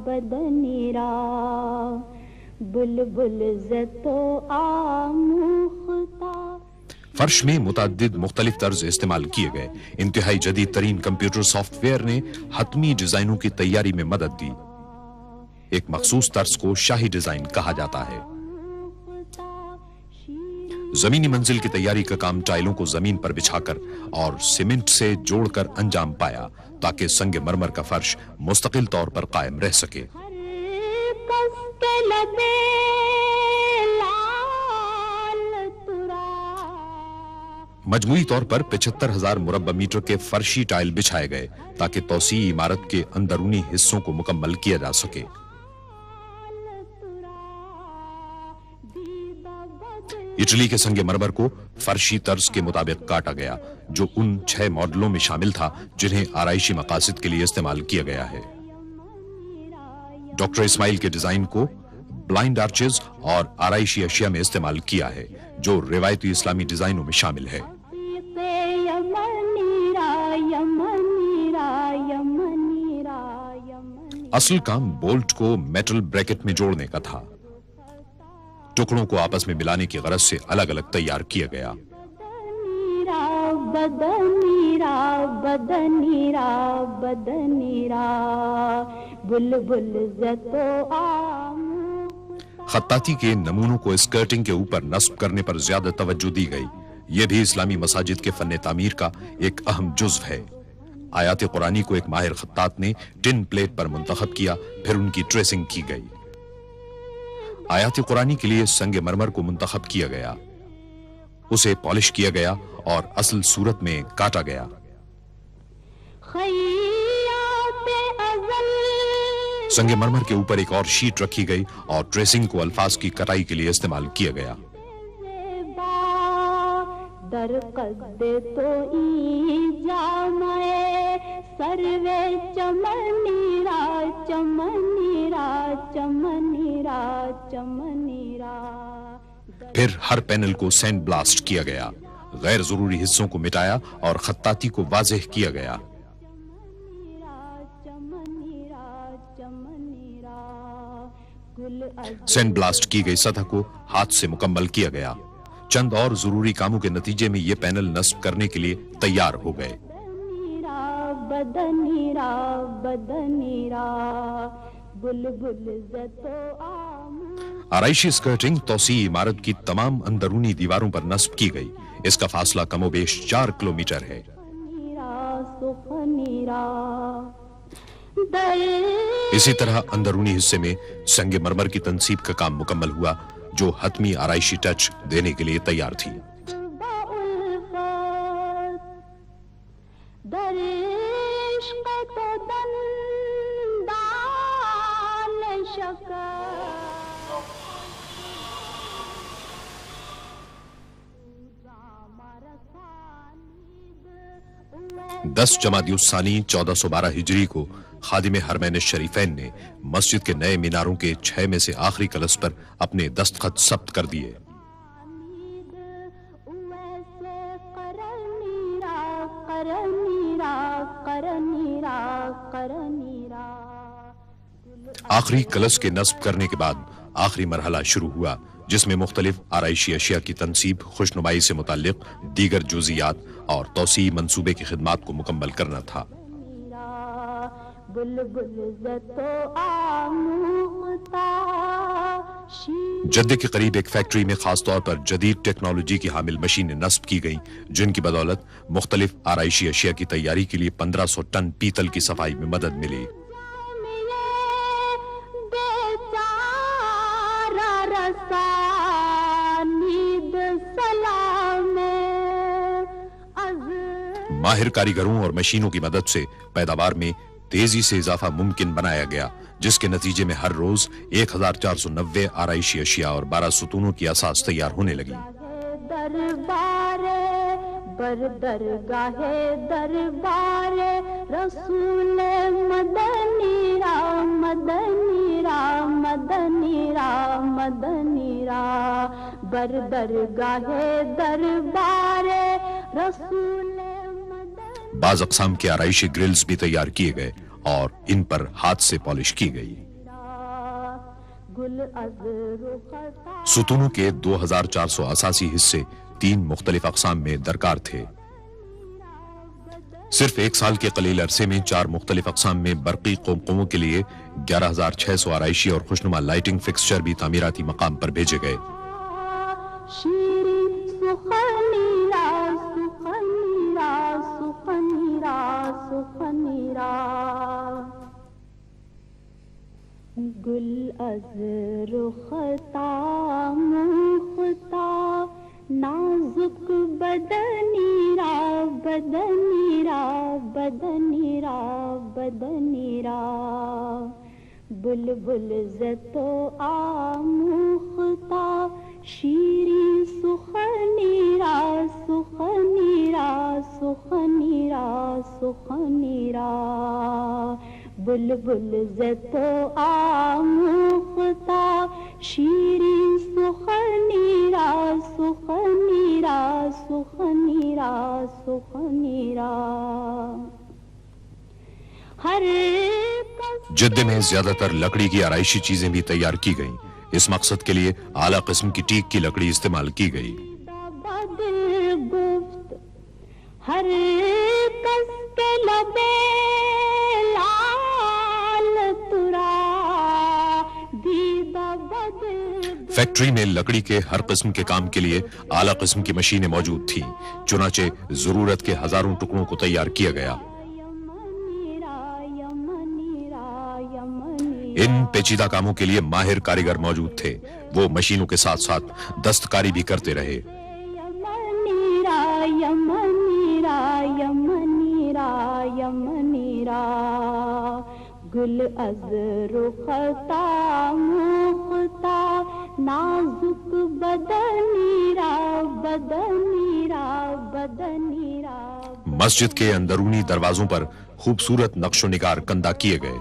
बदनीरा बुलबुल ज़तो आमुख्ता। फर्श में मुतअद्दिद मुख्तलिफ तर्ज इस्तेमाल किए गए। इंतहाई जदीद तरीन कंप्यूटर सॉफ्टवेयर ने हतमी डिजाइनों की तैयारी में मदद दी। एक मखसूस तर्ज को शाही डिजाइन कहा जाता है। जमीनी मंजिल की तैयारी का काम टाइलों को जमीन पर बिछाकर और सीमेंट से जोड़कर अंजाम पाया ताकि संगमरमर का फर्श मुस्तकिल तौर पर कायम रह सके। मजमूई तौर पर 75,000 मुरब्बा मीटर के फर्शी टाइल बिछाए गए ताकि तौसी इमारत के अंदरूनी हिस्सों को मुकम्मल किया जा सके। इटली के संगमरमर को फर्शी तर्ज के मुताबिक काटा गया, जो उन 6 मॉडलों में शामिल था जिन्हें आराइशी मकासद के लिए इस्तेमाल किया गया है। डॉक्टर इस्माइल के डिजाइन को ब्लाइंड आर्चेज और आराइशी अशिया में इस्तेमाल किया है जो रिवायती इस्लामी डिजाइनों में शामिल है। असल काम बोल्ट को मेटल ब्रैकेट में जोड़ने का था। टुकड़ों को आपस में मिलाने की गरज से अलग अलग तैयार किया गया। खत्ताती के नमूनों को स्कर्टिंग के ऊपर नस्ब करने पर ज्यादा तवज्जो दी गई। यह भी इस्लामी मसाजिद के फन्ने तामीर का एक अहम जुज़्व है। आयात कुरानी को एक माहिर खत्तात ने टिन प्लेट पर मुंतखब किया, फिर उनकी ट्रेसिंग की गई। आयात कुरानी के लिए संगे मरमर को मुंतखब किया गया, उसे पॉलिश किया गया और असल सूरत में काटा गया। संगे मरमर के ऊपर एक और शीट रखी गई और ट्रेसिंग को अल्फाज की कटाई के लिए इस्तेमाल किया गया। फिर हर पैनल को सैंड ब्लास्ट किया गया, गैर जरूरी हिस्सों को मिटाया और खत्ताती को वाज़ेह किया गया। सैंड ब्लास्ट की गई सतह को हाथ से मुकम्मल किया गया। चंद और जरूरी कामों के नतीजे में ये पैनल नस्ब करने के लिए तैयार हो गए। आराइशी स्कर्टिंग तौसी इमारत की तमाम अंदरूनी दीवारों पर नस्ब की गई। इसका फासला कमोबेश 4 किलोमीटर है। इसी तरह अंदरूनी हिस्से में संगे मरमर की तनसीब का काम मुकम्मल हुआ जो हतमी आराइशी टच देने के लिए तैयार थी। दस जमादियुस्सानी 1412 हिजरी को खादिम हरमैन शरीफैन ने मस्जिद के नए मीनारों के 6 में से आखिरी कलश पर अपने दस्तखत सब्त कर दिए। आखिरी कलश के नस्ब करने के बाद आखिरी मरहला शुरू हुआ जिसमें मुख्तलिफ आराइशी अशिया की तनसीब, खुशनुमाई से मुताल्लिक दीगर जुज़ियात और तौसी मंसूबे की खिदमात को मुकम्मल करना था। जद्दे के करीब एक फैक्ट्री में खास तौर पर जदीद टेक्नोलॉजी की हामिल मशीनें नस्ब की गईं जिनकी बदौलत मुख्तलिफ आराइशी अशिया की तैयारी के लिए 1500 टन पीतल की सफाई में मदद मिली। माहिर कारीगरों और मशीनों की मदद से पैदावार में तेजी से इजाफा मुमकिन बनाया गया जिसके नतीजे में हर रोज 1490 आराइशी अशिया और 12 सुतूनों की असास तैयार होने लगी। बाज अक़साम के आराइशी ग्रिल्स भी तैयार किए गए और इन पर हाथ से पॉलिश की गई। सुतूनों के 2400 असासी हिस्से 3 मुख्तलिफ अक़साम में दरकार थे। सिर्फ एक साल के कलील अरसे में 4 मुख्तलिफ अक़साम में बरक़ी क़ुमक़ुमों के लिए 11600 आराइशी और खुशनुमा लाइटिंग फिक्सचर भी तामीराती मकाम पर भेजे गए। गुल अज़ रुख़ता मुख़्ता नाजुक बदनीरा बदनीरा बदनीरा बदनीरा बुलबुल ज़तो आमुख़्ता शीरी सुख़नीरा सुख़नीरा सुख़नीरा सुख़नीरा बुलबुल ज़तो आमुख़्ता شیرین سخنی را سخنی را سخنی را سخنی را ہر جدے میں زیادہ تر لکڑی کی آرائشی چیزیں بھی تیار کی گئیں. اس مقصد کے لیے اعلیٰ قسم کی ٹیک کی لکڑی استعمال کی گئی. ہر کس کے لبے لال ترا دیدہ بدل. فیکٹری میں لکڑی کے ہر قسم کے کام کے لیے اعلیٰ قسم کی مشینیں موجود تھیں. چنانچہ ضرورت کے ہزاروں ٹکڑوں کو تیار کیا گیا. ان پیچیدہ کاموں کے لیے ماہر کاریگر موجود تھے. وہ مشینوں کے ساتھ ساتھ دستکاری بھی کرتے رہے. یمنی را یمنی را یمنی را یمنی را گل از رختا مختا نازک بدنی را بدنی را بدنی را. مسجد کے اندرونی دروازوں پر خوبصورت نقش و نگار کندہ کیے گئے.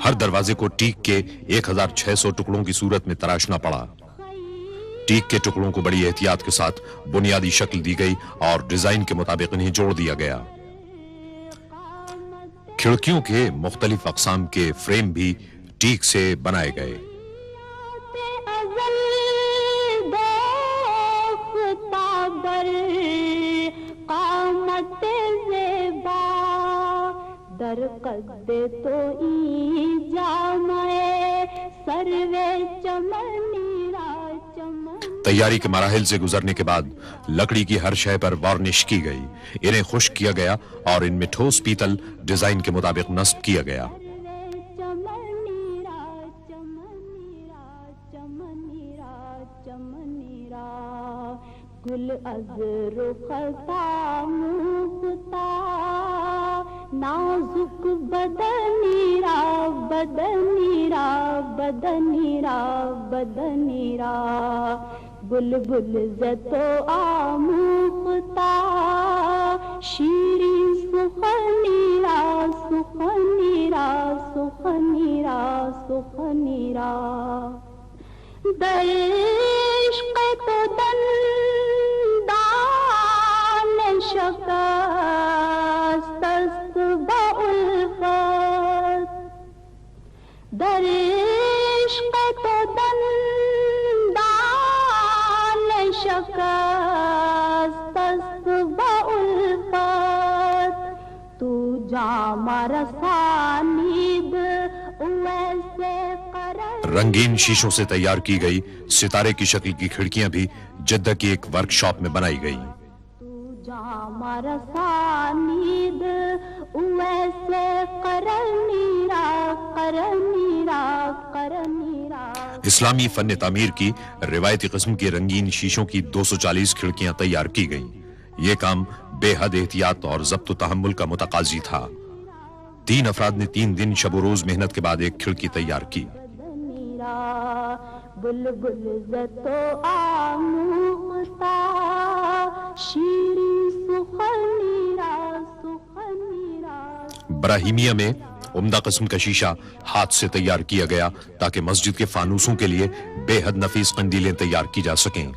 ہر دروازے کو ٹیک کے 1600 ٹکڑوں کی صورت میں تراشنا پڑا. ٹیک کے ٹکڑوں کو بڑی احتیاط کے ساتھ بنیادی شکل دی گئی اور ڈیزائن کے مطابق انہیں جوڑ دیا گیا. کھڑکیوں کے مختلف اقسام کے فریم بھی ٹیک سے بنائے گئے. در قد تو ای جامعے سروے چمنی را چمن. تیاری کے مراحل سے گزرنے کے بعد لکڑی کی ہر شے پر وارنش کی گئی. انہیں خشک کیا گیا اور ان میں ٹھوس پیتل ڈیزائن کے مطابق نصب کیا گیا. چمنی را چمنی را چمنی را چمنی را گل از رختا مختا نازک بدنی را بدنی را بدنی را بدنی را بلبل زتو آموختا شیرین سخنی را سخنی را سخنی را سخنی را در عشق تو دندان شکست است با الفت در عشق تو دندان شکست است با الفت تو جام رسانید ویسے قرار. رنگین شیشوں سے تیار کی گئی ستارے کی شکل کی کھڑکیاں بھی جدہ کی ایک ورک شاپ میں بنائی گئی. جام رسانید ویسے قرنی را قرنی را قرنی را. اسلامی فن تعمیر کی روایتی قسم کی رنگین شیشوں کی 240 کھڑکیاں تیار کی گئیں. یہ کام بے حد احتیاط اور ضبط و تحمل کا متقاضی تھا. 3 افراد نے 3 دن شب و روز محنت کے بعد ایک کھڑکی تیار کی. بلبل زتو آموختا شیرین سخنی را سخنی را. براہیمیہ میں عمدہ قسم کا شیشہ ہاتھ سے تیار کیا گیا تاکہ مسجد کے فانوسوں کے لیے بے حد نفیس قندیلیں تیار کی جا سکیں.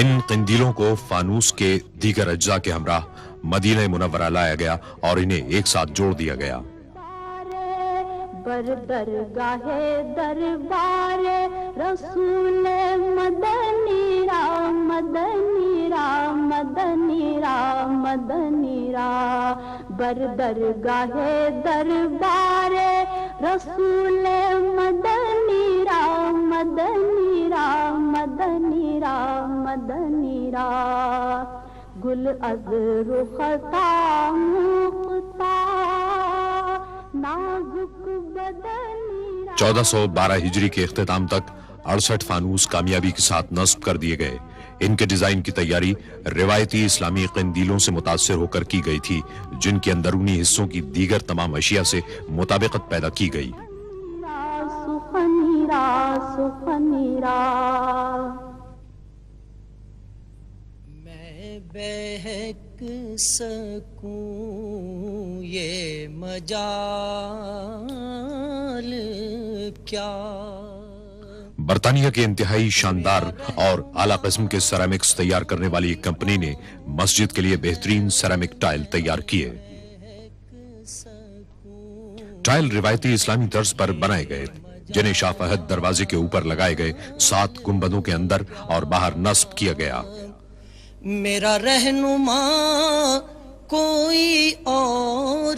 ان قندیلوں کو فانوس کے دیگر اجزاء کے ہمراہ مدینہ منورہ لایا گیا اور انہیں ایک ساتھ جوڑ دیا گیا. بر درگاہ دربار رسول مدنی را مدنی را مدنی را مدنی را بر درگاہ دربار رسول مدنی را مدنی را مدنی را مدنی را گل از رختا مختا نازک بدنی را. 1412 ہجری کے اختتام تک 68 فانوس کامیابی کے ساتھ نصب کر دیے گئے. ان کے ڈیزائن کی تیاری روایتی اسلامی قندیلوں سے متاثر ہو کر کی گئی تھی، جن کے اندرونی حصوں کی دیگر تمام اشیاء سے مطابقت پیدا کی گئی۔ سخنیرا سخنیرا میں بہک سکوں یہ مجال کیا، برطانیہ کے انتہائی شاندار اور اعلیٰ قسم کے سیرامکس تیار کرنے والی ایک کمپنی نے مسجد کے لیے بہترین سیرامک ٹائل تیار کیے۔ ٹائل روایتی اسلامی طرز پر بنائے گئے، جنہیں شاہ فہد دروازے کے اوپر لگائے گئے 7 گنبدوں کے اندر اور باہر نصب کیا گیا۔ میرا رہنما کوئی اور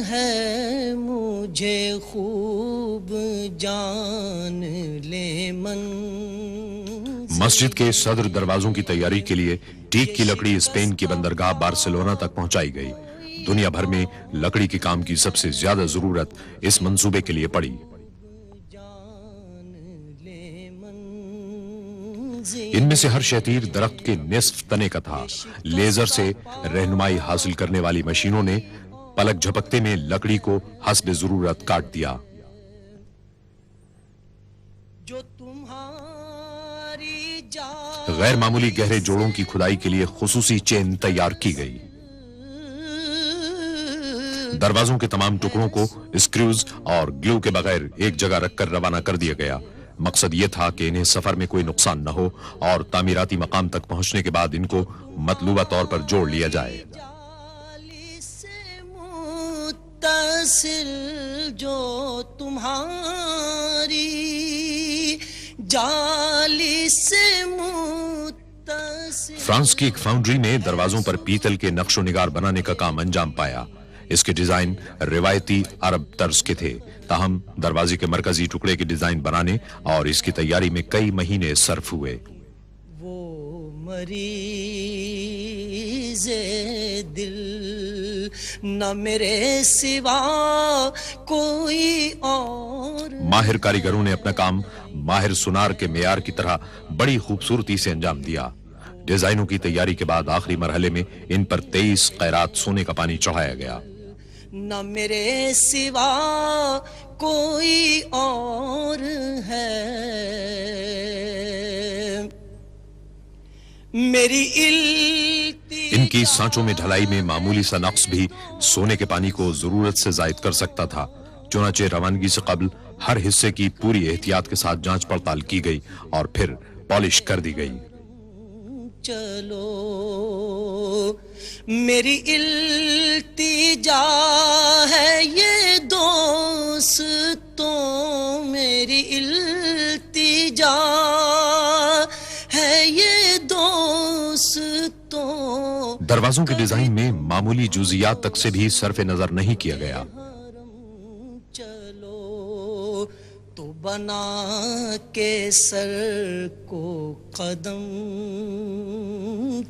ہے، مجھے خوب جان لے من۔ مسجد کے صدر دروازوں کی تیاری کے لیے ٹیک کی لکڑی اسپین کی بندرگاہ بارسلونا تک پہنچائی گئی۔ دنیا بھر میں لکڑی کے کام کی سب سے زیادہ ضرورت اس منصوبے کے لیے پڑی۔ ان میں سے ہر شتیر درخت کے نصف تنے کا تھا۔ لیزر سے رہنمائی حاصل کرنے والی مشینوں نے پلک جھپکتے میں لکڑی کو حسب ضرورت کاٹ دیا۔ جو تمہاری غیر معمولی گہرے جوڑوں کی کھدائی کے لیے خصوصی چین تیار کی گئی۔ دروازوں کے تمام ٹکڑوں کو اسکریوز اور گلو کے بغیر ایک جگہ رکھ کر روانہ کر دیا گیا۔ مقصد یہ تھا کہ انہیں سفر میں کوئی نقصان نہ ہو اور تعمیراتی مقام تک پہنچنے کے بعد ان کو مطلوبہ طور پر جوڑ لیا جائے۔ جالی سے متصل جو تمہاری جالی سے متصل۔ فرانس کی ایک فاؤنڈری نے دروازوں پر پیتل کے نقش و نگار بنانے کا کام انجام پایا۔ اس کے ڈیزائن روایتی عرب طرز کے تھے، تاہم دروازے کے مرکزی ٹکڑے کے ڈیزائن بنانے اور اس کی تیاری میں کئی مہینے صرف ہوئے۔ وہ مریض دل نہ میرے سوا کوئی اور۔ ماہر کاریگروں نے اپنا کام ماہر سونار کے معیار کی طرح بڑی خوبصورتی سے انجام دیا۔ ڈیزائنوں کی تیاری کے بعد آخری مرحلے میں ان پر 23 قیرات سونے کا پانی چڑھایا گیا۔ نہ میرے سوا کوئی اور ہے، میری ان کی سانچوں میں ڈھلائی میں معمولی سا نقص بھی سونے کے پانی کو ضرورت سے زائد کر سکتا تھا، چنانچہ روانگی سے قبل ہر حصے کی پوری احتیاط کے ساتھ جانچ پڑتال کی گئی اور پھر پالش کر دی گئی۔ چلو میری التجا ہے یہ دوستوں، میری التجا ہے یہ دوستوں۔ دروازوں کے ڈیزائن میں معمولی جزیات تک سے بھی صرف نظر نہیں کیا گیا۔ چلو تو بنا کے سر کو قدم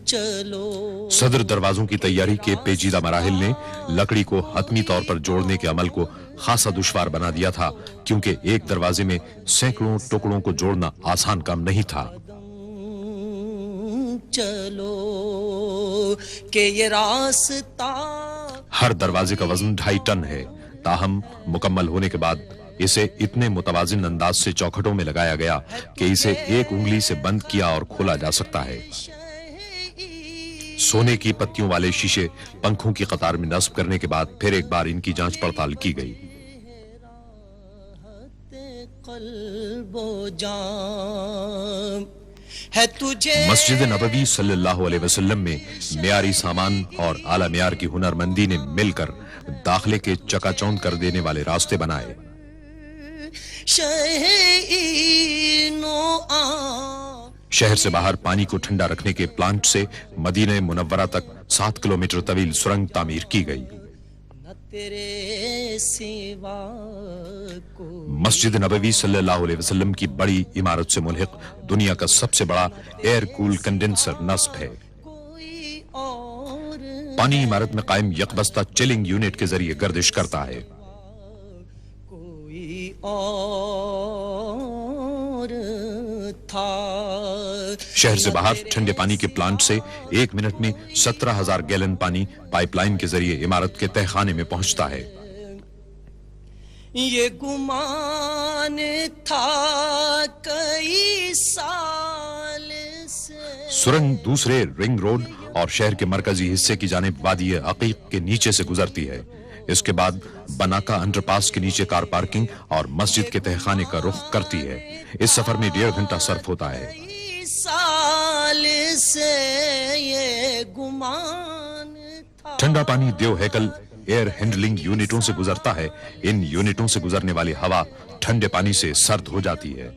چلو۔ صدر دروازوں کی تیاری کے پیچیدہ مراحل نے لکڑی کو حتمی طور پر جوڑنے کے عمل کو خاصا دشوار بنا دیا تھا، کیونکہ ایک دروازے میں سینکڑوں ٹکڑوں کو جوڑنا آسان کام نہیں تھا۔ چلو کہ یہ راستہ ہر دروازے کا وزن 2.5 ٹن ہے، تاہم مکمل ہونے کے بعد اسے اتنے متوازن انداز سے چوکھٹوں میں لگایا گیا کہ اسے ایک انگلی سے بند کیا اور کھولا جا سکتا ہے۔ سونے کی پتیوں والے شیشے پنکھوں کی قطار میں نصب کرنے کے بعد پھر ایک بار ان کی جانچ پڑتال کی گئی۔ قلب و جان ہے تجھے مسجد نبوی صلی اللہ علیہ وسلم میں معیاری سامان اور اعلیٰ معیار کی ہنرمندی نے مل کر داخلے کے چکا چوند کر دینے والے راستے بنائے۔ شہر سے باہر پانی کو ٹھنڈا رکھنے کے پلانٹ سے مدینہ منورہ تک 7 کلومیٹر طویل سرنگ تعمیر کی گئی۔ تیرے سوا کو مسجد نبوی صلی اللہ علیہ وسلم کی بڑی عمارت سے ملحق دنیا کا سب سے بڑا ایئر کول کنڈنسر نصب ہے۔ کوئی اور پانی عمارت میں قائم یکبستہ چلنگ یونٹ کے ذریعے گردش کرتا ہے۔ کوئی اور تھا. شہر سے باہر ٹھنڈے پانی کے پلانٹ سے 1 منٹ میں 17,000 گیلن پانی پائپ لائن کے ذریعے عمارت کے تہخانے میں پہنچتا ہے. یہ گمان تھا کئی سال سے. سرنگ دوسرے رنگ روڈ اور شہر کے مرکزی حصے کی جانب وادی عقیق کے نیچے سے گزرتی ہے. اس کے بعد بناکا انڈر پاس کے نیچے کار پارکنگ اور مسجد کے تہخانے کا رخ کرتی ہے. اس سفر میں 1.5 گھنٹہ صرف ہوتا ہے. کئی سال سے یہ گمان تھا. ٹھنڈا پانی دیو ہیکل ایئر ہینڈلنگ یونٹوں سے گزرتا ہے. ان یونٹوں سے گزرنے والی ہوا ٹھنڈے پانی سے سرد ہو جاتی ہے.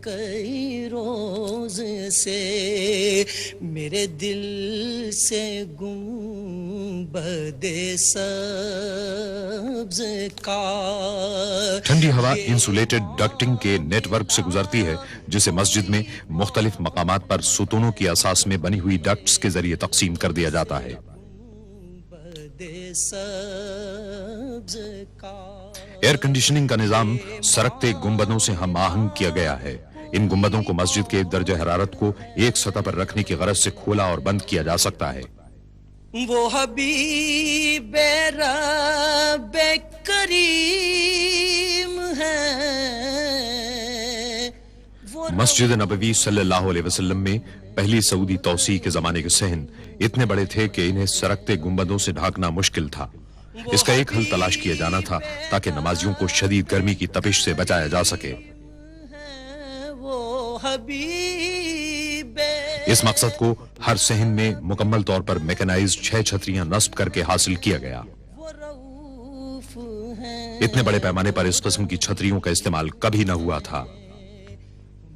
کئی روز سے میرے دل سے گنبد سبز کا. ٹھنڈی ہوا انسولیٹڈ ڈکٹنگ کے نیٹ ورک سے گزرتی ہے جسے مسجد میں مختلف مقامات پر ستونوں کی اساس میں بنی ہوئی ڈکٹس کے ذریعے تقسیم کر دیا جاتا ہے. سبز کا ایئر کنڈیشننگ کا نظام سرکتے گنبدوں سے ہم آہنگ کیا گیا ہے. ان گنبدوں کو مسجد کے درجہ حرارت کو ایک سطح پر رکھنے کی غرض سے کھولا اور بند کیا جا سکتا ہے. وہ حبیب رب کریم ہے. مسجد نبوی صلی اللہ علیہ وسلم میں پہلی سعودی توسیع کے زمانے کے صحن اتنے بڑے تھے کہ انہیں سرکتے گنبدوں سے ڈھانکنا مشکل تھا. اس کا ایک حل تلاش کیا جانا تھا تاکہ نمازیوں کو شدید گرمی کی تپش سے بچایا جا سکے. وہ حبیب اس مقصد کو ہر صحن میں مکمل طور پر میکنائزڈ 6 چھتریاں نصب کر کے حاصل کیا گیا. وہ رؤوف ہیں. اتنے بڑے پیمانے پر اس قسم کی چھتریوں کا استعمال کبھی نہ ہوا تھا.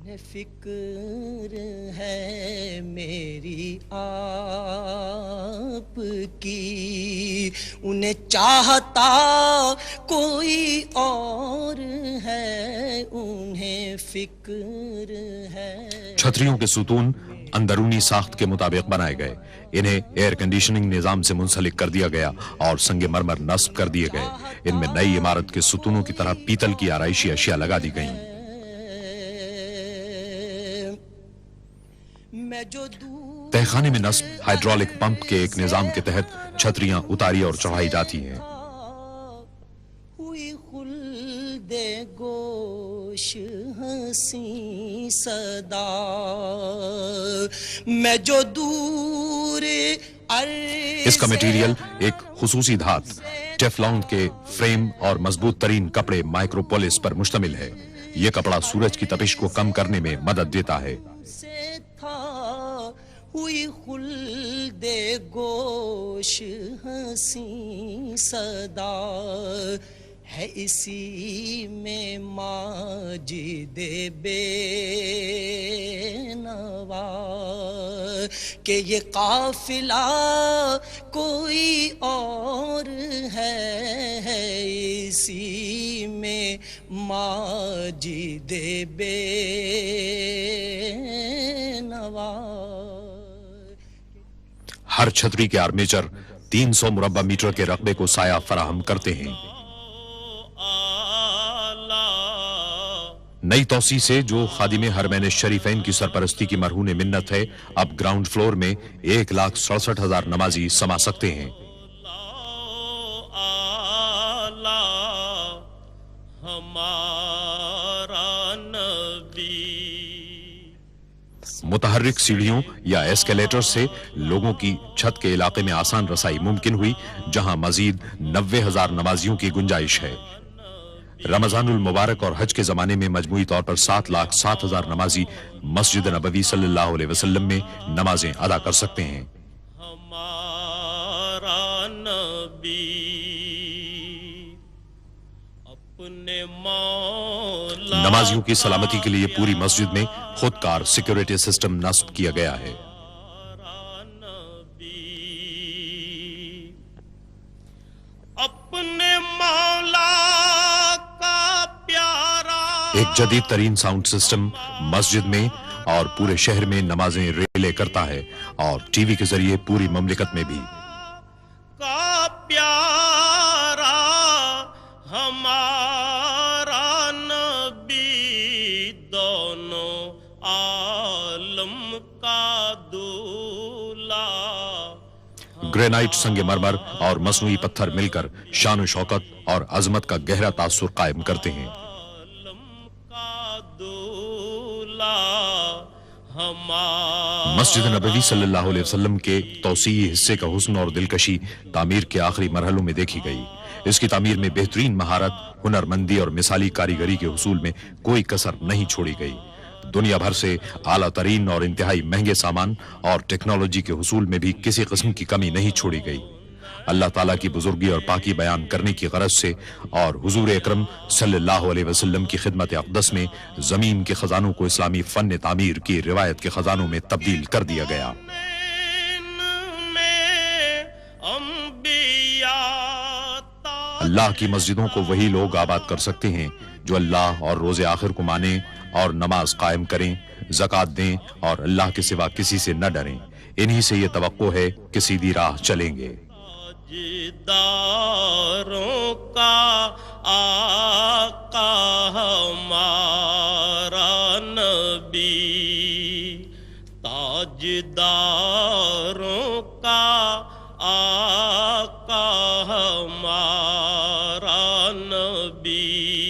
انہیں فکر ہے میری آپ کی. انہیں چاہتا کوئی اور ہے. انہیں فکر ہے. چھتریوں کے ستون اندرونی ساخت کے مطابق بنائے گئے. انہیں ایئر کنڈیشننگ نظام سے منسلک کر دیا گیا اور سنگ مرمر نصب کر دیے گئے. ان میں نئی عمارت کے ستونوں کی طرح پیتل کی آرائشی اشیاء لگا دی گئیں. تہخانے میں نصب ہائیڈرولک پمپ کے ایک نظام کے تحت چھتریاں اتاری اور چڑھائی جاتی ہیں. ہوئی خلد گوش ہنسی صدا. میں جو دور اس کا میٹیریل ایک خصوصی دھات ٹیفلون کے فریم اور مضبوط ترین کپڑے مائکروپولس پر مشتمل ہے. یہ کپڑا سورج کی تپش کو کم کرنے میں مدد دیتا ہے. سے تھا ہوئی خلد گوش ہنسی صدا. ہے اسی میں ماجد بے نوا کہ یہ قافلہ کوئی اور ہے. اسی میں ماجد بے نوا. ہر چھتری کے آرمیچر 300 مربع میٹر کے رقبے کو سایہ فراہم کرتے ہیں. نئی توسیع سے جو خادم حرمین شریفین کی سرپرستی کی مرہون منت ہے اب گراؤنڈ فلور میں 1,67,000 نمازی سما سکتے ہیں. متحرک سیڑھیوں یا ایسکیلیٹر سے لوگوں کی چھت کے علاقے میں آسان رسائی ممکن ہوئی جہاں مزید 90,000 نمازیوں کی گنجائش ہے. رمضان المبارک اور حج کے زمانے میں مجموعی طور پر 7,07,000 نمازی مسجد نبوی صلی اللہ علیہ وسلم میں نمازیں ادا کر سکتے ہیں. ہمارا نبی اپنے مولا. نمازیوں کی سلامتی کے لیے پوری مسجد میں خود کار سیکیورٹی سسٹم نصب کیا گیا ہے. اپنے مولا کا پیارا. ایک جدید ترین ساؤنڈ سسٹم مسجد میں اور پورے شہر میں نمازیں ریلے کرتا ہے اور ٹی وی کے ذریعے پوری مملکت میں بھی. کا پیارا ہمارا نبی दोनों आलम का दूल्हा। ग्रेनाइट, संगे मरमर और मसनूई पत्थर मिलकर शान शौकत और अजमत का गहरा तासुर कायम करते हैं। आलम का दूल्हा हमारा। मस्जिद नबवी सल्लल्लाहु अलैहि वसल्लम के तौसीई हिस्से का हुस्न और दिलकशी तामीर के आखिरी मरहलों में देखी गई। इसकी तामीर में बेहतरीन महारत, हुनरमंदी और मिसाली कारीगरी के हुसूल में कोई कसर नहीं छोड़ी गई। दुनिया भर से आला तरीन और इंतहाई महंगे सामान और टेक्नोलॉजी के हुसूल में भी किसी किस्म की कमी नहीं छोड़ी गई। अल्लाह ताला की बुजुर्गी और पाकी बयान करने की गरज से और हुजूर अकरम सल्लल्लाहु अलैहि वसल्लम की खिदमत अक़दस में जमीन के खजानों को इस्लामी फन तामीर की रिवायत के खजानों में तब्दील कर दिया गया। अल्लाह की मस्जिदों को वही लोग आबाद कर सकते हैं जो अल्लाह और रोजे आखिर को माने और नमाज कायम करें, ज़कात दें और अल्लाह के सिवा किसी से न डरें। इन्हीं से ये तवक्को है कि सीधी राह चलेंगे। ताजदारों का आका हमारा नबी, ताजदारों का आका हमारा नबी।